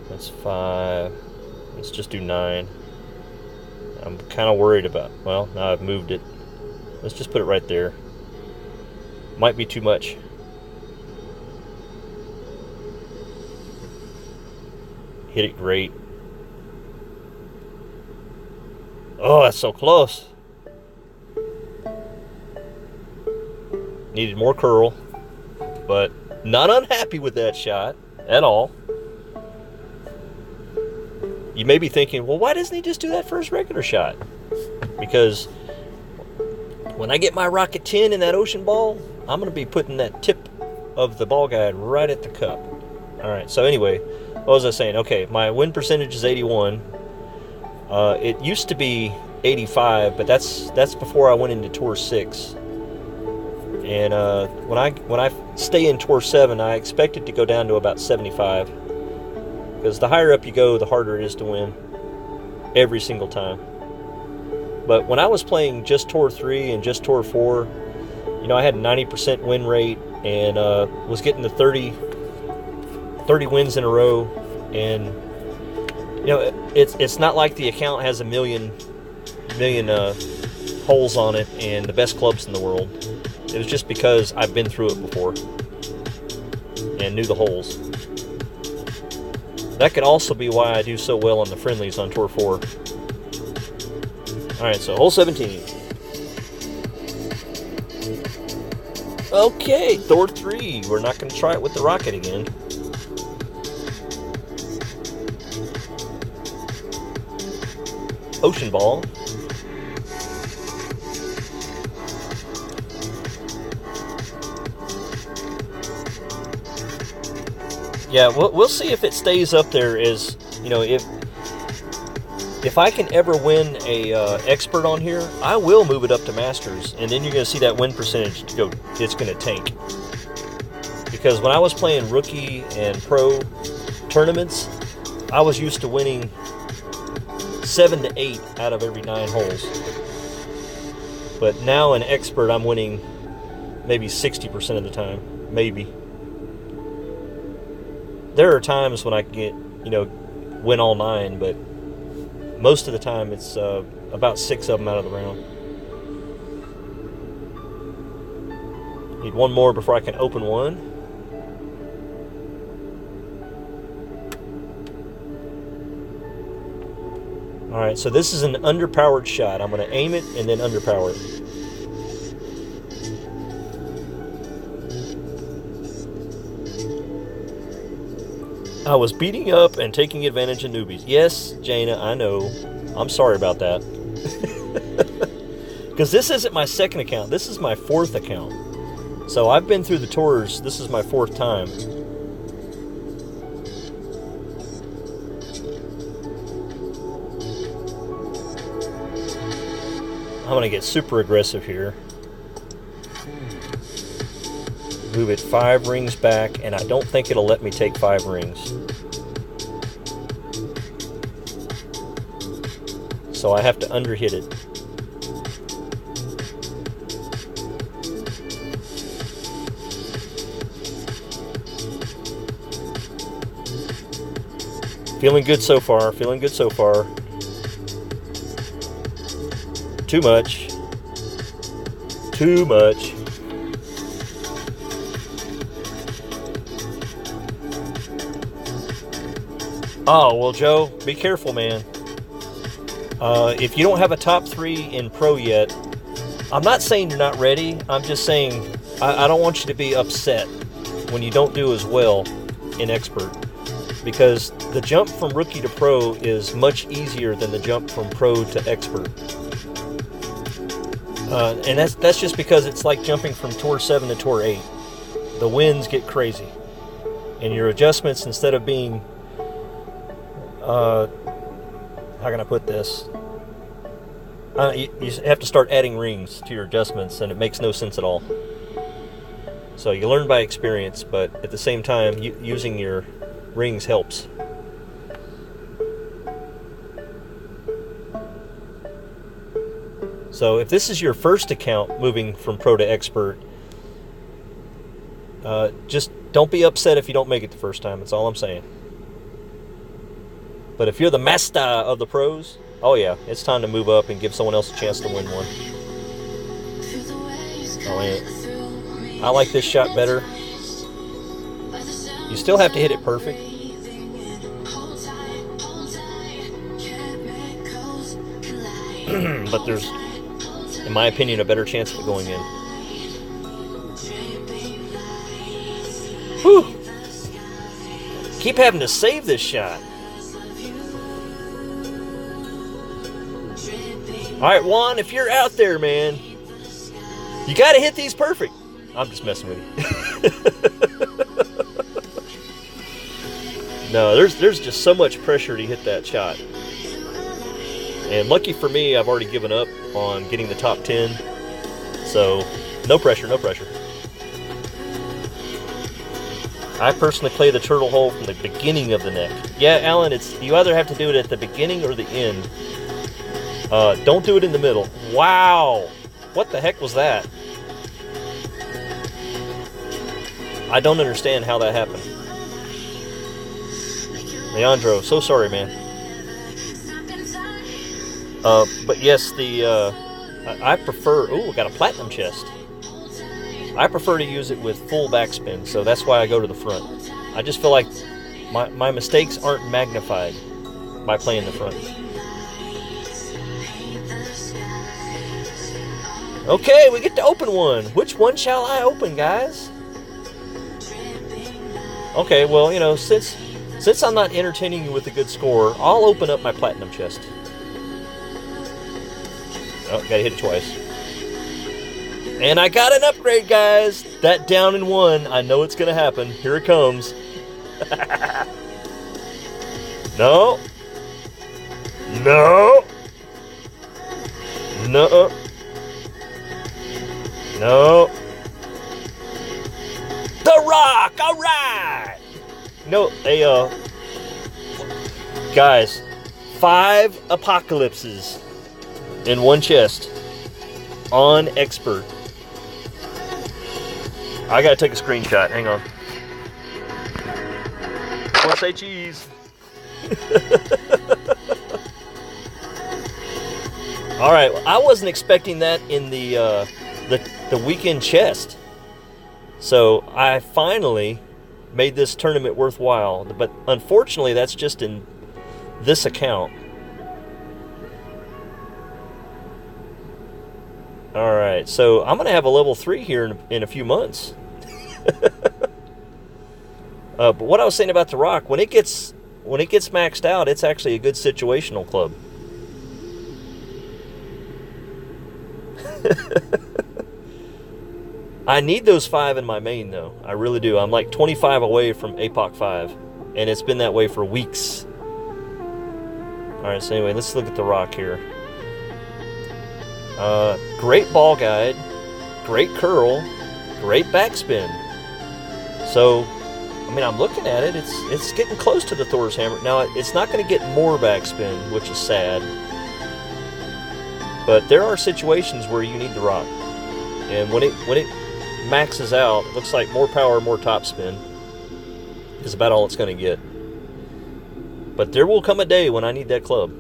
That's 5. Let's just do 9. I'm kind of worried about... Well, now I've moved it. Let's just put it right there. Might be too much. Hit it great. Oh, that's so close. Needed more curl, but not unhappy with that shot at all. You may be thinking, well, why doesn't he just do that for his regular shot? Because when I get my Rocket 10 in that ocean ball, I'm going to be putting that tip of the ball guide right at the cup. All right, so anyway, what was I saying? Okay, my win percentage is 81. It used to be 85, but that's before I went into Tour 6. And when I stay in Tour 7, I expect it to go down to about 75. Because the higher up you go, the harder it is to win. Every single time. But when I was playing just Tour 3 and just Tour 4, You know, I had a 90% win rate and was getting to 30 wins in a row. And, you know, it's not like the account has a million holes on it and the best clubs in the world. It was just because I've been through it before and knew the holes. That could also be why I do so well on the friendlies on Tour 4. Alright, so hole 17. Okay, Thor 3. We're not going to try it with the rocket again. Ocean ball. Yeah, we'll see if it stays up there. As you know, if I can ever win a expert on here, I will move it up to masters, and then you're going to see that win percentage go. It's going to tank. Because when I was playing rookie and pro tournaments, I was used to winning 7 to 8 out of every 9 holes. But now in expert, I'm winning maybe 60% of the time, maybe. There are times when I can get, you know, win all 9, but most of the time it's about 6 of them out of the round. Need one more before I can open one. Alright, so this is an underpowered shot. I'm going to aim it and then underpower it. I was beating up and taking advantage of newbies. Yes, Jaina, I know. I'm sorry about that. Because this isn't my second account. This is my 4th account. So I've been through the tours. This is my 4th time. I'm going to get super aggressive here. Move it 5 rings back, and I don't think it'll let me take 5 rings. So I have to underhit it. Feeling good so far, feeling good so far. Too much. Too much. Oh, well, Joe, be careful, man. If you don't have a top 3 in pro yet, I'm not saying you're not ready. I'm just saying I don't want you to be upset when you don't do as well in expert. Because the jump from rookie to pro is much easier than the jump from pro to expert. And that's just because it's like jumping from Tour 7 to Tour 8. The wins get crazy. And your adjustments, instead of being... how can I put this? You have to start adding rings to your adjustments, and it makes no sense at all. So you learn by experience, but at the same time, using your rings helps. So if this is your first account moving from pro to expert, just don't be upset if you don't make it the first time. That's all I'm saying. But if you're the master of the pros, oh yeah, it's time to move up and give someone else a chance to win one. Oh, yeah. I like this shot better. You still have to hit it perfect. But there's, in my opinion, a better chance of it going in. Whew! Keep having to save this shot. Alright, Juan, if you're out there, man, you gotta hit these perfect. I'm just messing with you. No, there's just so much pressure to hit that shot. And lucky for me, I've already given up on getting the top 10. So, no pressure, no pressure. I personally play the turtle hole from the beginning of the neck. Yeah, Alan, you either have to do it at the beginning or the end. Don't do it in the middle. Wow! What the heck was that? I don't understand how that happened. Leandro, so sorry, man. But yes, I prefer... Ooh, we got a platinum chest. I prefer to use it with full backspin, so that's why I go to the front. I just feel like my mistakes aren't magnified by playing the front. Okay, we get to open one. Which one shall I open, guys? Okay, well, you know, since I'm not entertaining you with a good score, I'll open up my platinum chest. Oh, gotta hit it twice. And I got an upgrade, guys! That down in one, I know it's gonna happen. Here it comes. No. No. No. No. The Rock! Alright! No, guys, 5 apocalypses in one chest on expert. I gotta take a screenshot. Hang on. I want to say cheese. All right, I wasn't expecting that in the weekend chest. So I finally made this tournament worthwhile, but unfortunately that's just in this account. Alright, so I'm going to have a level 3 here in a few months. But what I was saying about the Rock, when it gets maxed out, it's actually a good situational club. I need those 5 in my main, though. I really do. I'm like 25 away from APOC 5, and it's been that way for weeks. Alright, so anyway, let's look at the Rock here. Great ball guide, great curl, great backspin. So, I mean, I'm looking at it. It's getting close to the Thor's Hammer. Now, it's not going to get more backspin, which is sad. But there are situations where you need the Rock, and when it maxes out, it looks like more power, more topspin is about all it's going to get. But there will come a day when I need that club.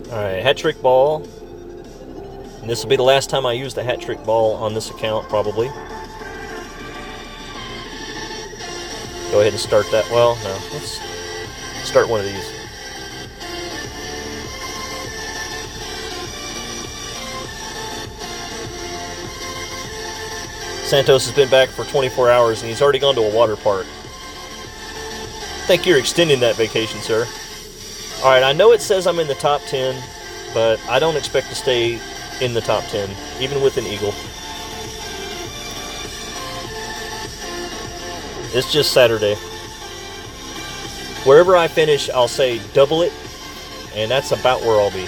Alright, hat trick ball. And this will be the last time I use the hat trick ball on this account, probably. Go ahead and start that. Well, no. Let's start one of these. Santos has been back for 24 hours and he's already gone to a water park. I think you're extending that vacation, sir. Alright, I know it says I'm in the top 10, but I don't expect to stay in the top 10, even with an eagle. It's just Saturday. Wherever I finish, I'll say double it, and that's about where I'll be.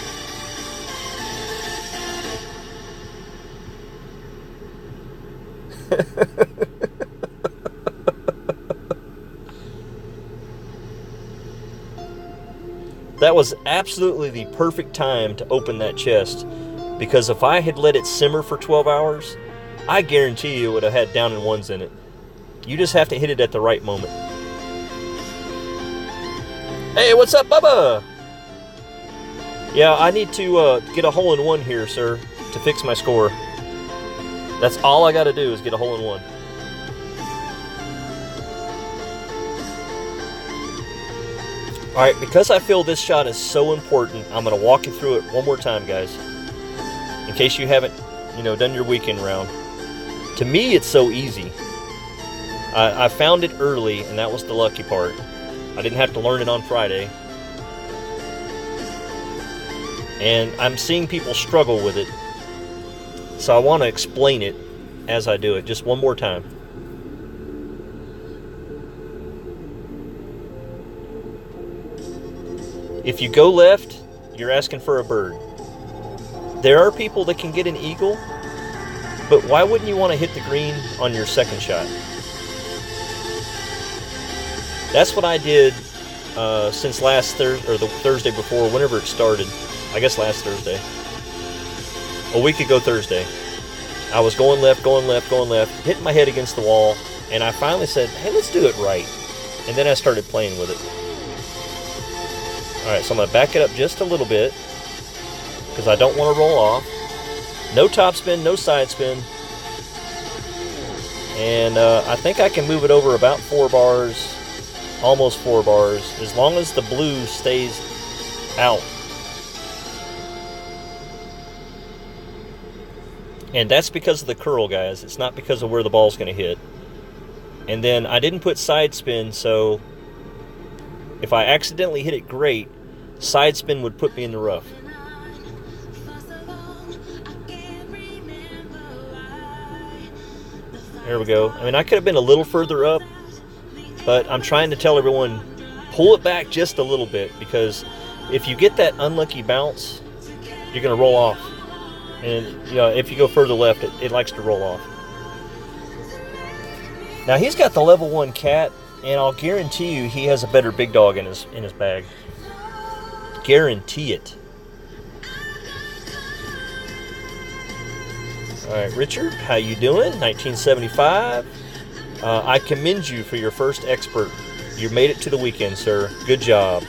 That was absolutely the perfect time to open that chest, because if I had let it simmer for 12 hours, I guarantee you it would have had down in ones in it. You just have to hit it at the right moment. Hey, what's up, Bubba? Yeah, I need to get a hole in one here, sir, to fix my score. That's all I got to do is get a hole in one. Alright, because I feel this shot is so important, I'm going to walk you through it one more time, guys. In case you haven't, done your weekend round. To me, it's so easy. I found it early, and that was the lucky part. I didn't have to learn it on Friday. And I'm seeing people struggle with it. So I want to explain it as I do it, just one more time. If you go left, you're asking for a bird. There are people that can get an eagle, but why wouldn't you want to hit the green on your second shot? That's what I did since last Thursday, or the Thursday before, whenever it started. I guess last Thursday. A week ago Thursday. I was going left, hitting my head against the wall, and I finally said, hey, let's do it right. And then I started playing with it. Alright, so I'm going to back it up just a little bit, because I don't want to roll off. No top spin, no side spin. And I think I can move it over about 4 bars, almost 4 bars, as long as the blue stays out. And that's because of the curl, guys. It's not because of where the ball's going to hit. And then I didn't put side spin, so if I accidentally hit it great, side spin would put me in the rough. There we go. I mean, I could have been a little further up, but I'm trying to tell everyone, pull it back just a little bit, because if you get that unlucky bounce, you're going to roll off. And, you know, if you go further left, it likes to roll off. Now, he's got the level 1 cat, and I'll guarantee you he has a better big dog in his bag. Guarantee it. All right, Richard, how you doing? 1975. I commend you for your first expert. You made it to the weekend, sir. Good job.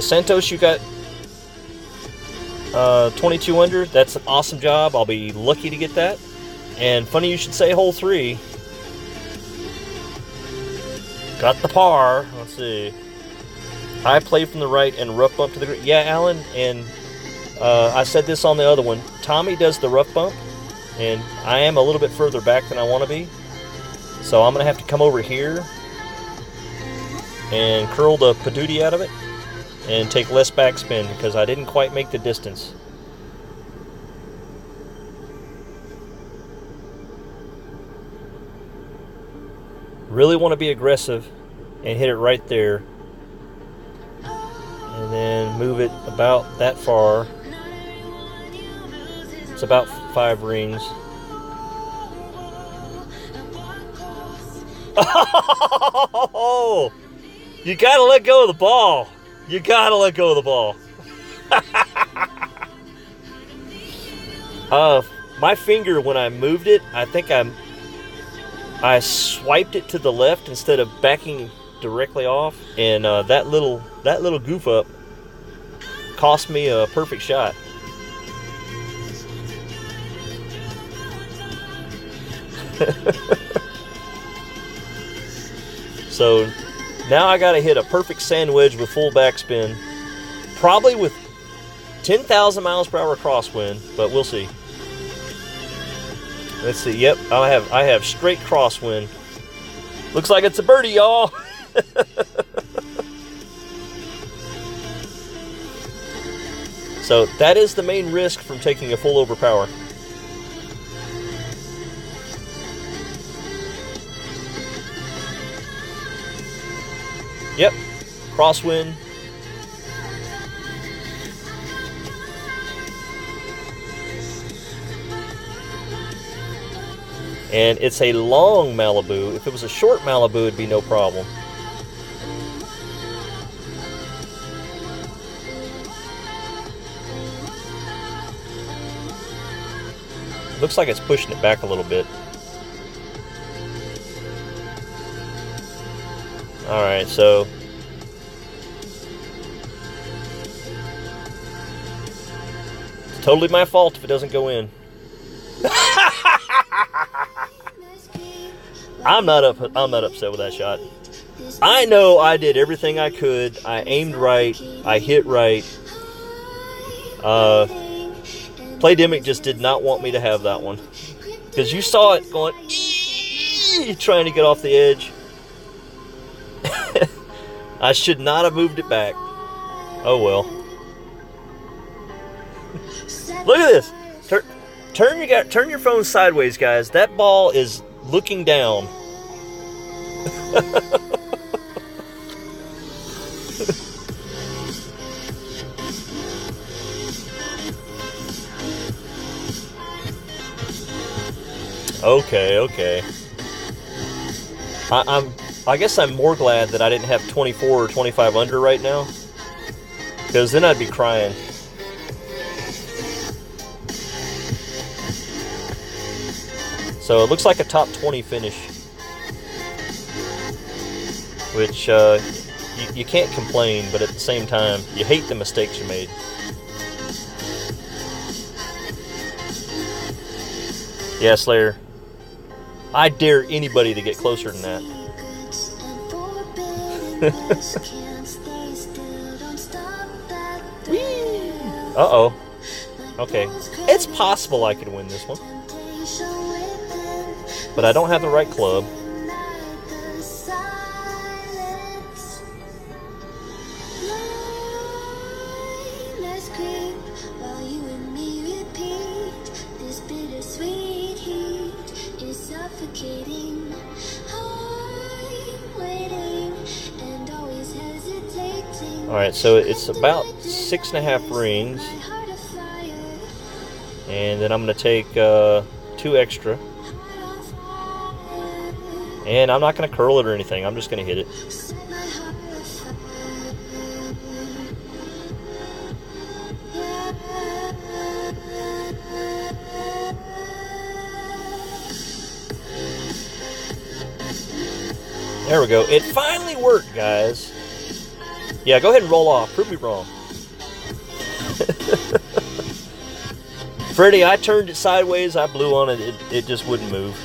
Santos, you got 22 under. That's an awesome job. I'll be lucky to get that. And funny you should say hole 3. Got the par. Let's see. High play from the right and rough bump to the green. Yeah, Alan, and I said this on the other one. Tommy does the rough bump, and I am a little bit further back than I want to be. So I'm going to have to come over here and curl the padootie out of it and take less backspin because I didn't quite make the distance. Really want to be aggressive and hit it right there. And then move it about that far. It's about 5 rings. Oh! You gotta let go of the ball. You gotta let go of the ball. My finger, when I moved it, I think I swiped it to the left instead of backing directly off, and that little goof up cost me a perfect shot. So now I gotta hit a perfect sand wedge with full backspin, probably with 10,000 miles per hour crosswind, but we'll see. Let's see. Yep, I have straight crosswind. Looks like it's a birdie, y'all. So that is the main risk from taking a full overpower. Yep, crosswind. And it's a long Malibu. If it was a short Malibu, it'd be no problem. Looks like it's pushing it back a little bit. Alright, so it's totally my fault if it doesn't go in. I'm not upset with that shot. I know I did everything I could. I aimed right. I hit right. Playdemic just did not want me to have that one. Because you saw it going, trying to get off the edge. I should not have moved it back. Oh well. Look at this. Turn your phone sideways, guys. That ball is looking down. Okay. I guess I'm more glad that I didn't have 24 or 25 under right now, because then I'd be crying. So it looks like a top 20 finish, which you can't complain, but at the same time, you hate the mistakes you made. Yeah, Slayer. I dare anybody to get closer than that. Uh-oh. Okay. It's possible I could win this one, but I don't have the right club. Alright, so it's about 6.5 rings. And then I'm going to take 2 extra. And I'm not going to curl it or anything. I'm just going to hit it. There we go. It finally worked, guys. Yeah, go ahead and roll off. Prove me wrong. Freddy, I turned it sideways. I blew on it. It just wouldn't move.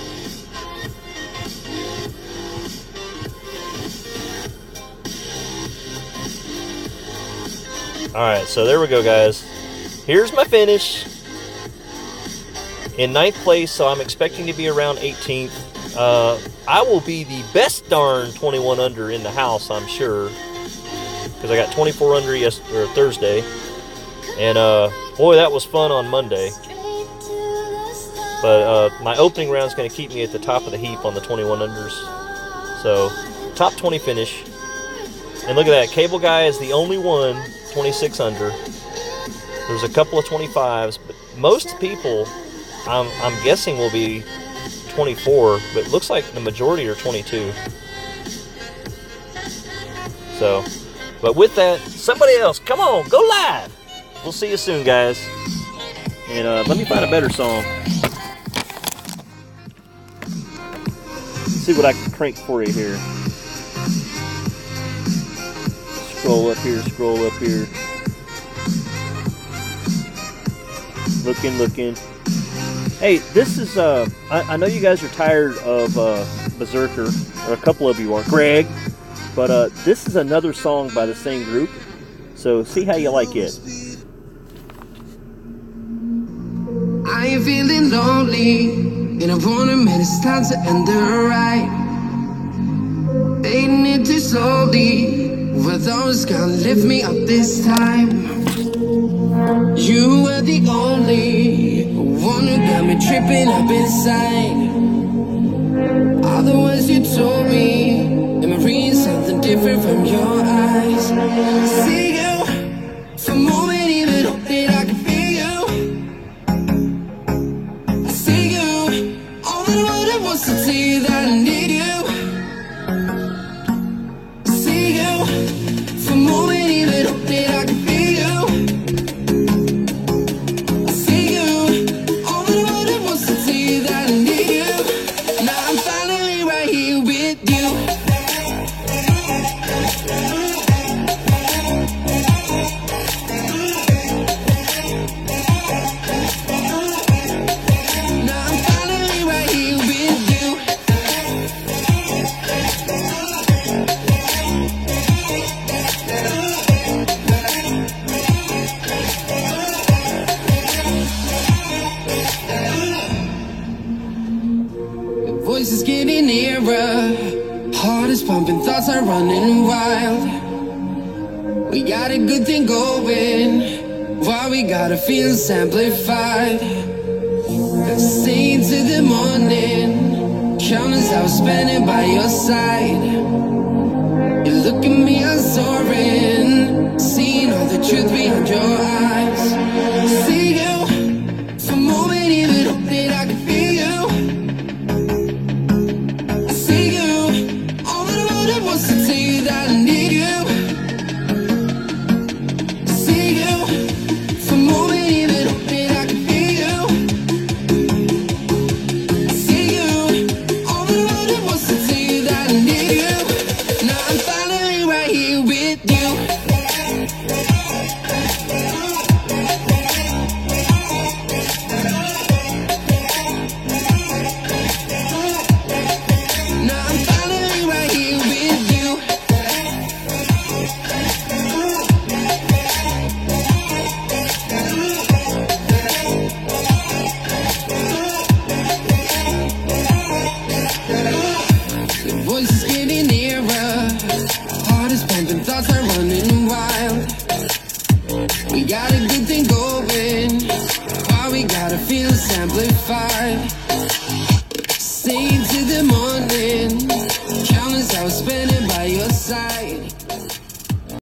Alright, so there we go, guys. Here's my finish. In 9th place, so I'm expecting to be around 18th. I will be the best darn 21 under in the house, I'm sure, because I got 24 under Thursday, and boy, that was fun on Monday. But my opening round is going to keep me at the top of the heap on the 21 unders. So top 20 finish, and look at that. Cable Guy is the only one 26 under. There's a couple of 25s, but most people, I'm guessing, will be 24, but it looks like the majority are 22. So, but with that, somebody else, come on, go live. We'll see you soon, guys. And let me find a better song. Let's see what I can crank for you here. Scroll up here, scroll up here. Looking. Hey, this is, I know you guys are tired of Berserker, or a couple of you are, Greg, but this is another song by the same group, so see how you like it. I am feeling lonely, and I wanna admit it's time to end the ride. Fading it too slowly, with those gonna lift me up this time. You were the only one who got me tripping up inside. All the words you told me, am I reading something different from your eyes? See you for a moment, even hope that I can feel you. I see you, all that I wanted was to tell you that I need you. I see you for a moment, even hope that I can feel you. Voice is getting nearer, heart is pumping, thoughts are running wild. We got a good thing going, why we gotta feel amplified. Staying to the morning, countless hours spending by your side. You look at me, I'm soaring, seeing all the truth behind your eyes. See you for a moment, even hope that I can feel you. I see you, all that I you. Now I'm finally right here with you. The voice is getting nearer, heart is pumping, thoughts are running wild. We got a good thing going, all we gotta feel is amplified. Stay till the morning, countless hours spending by your side.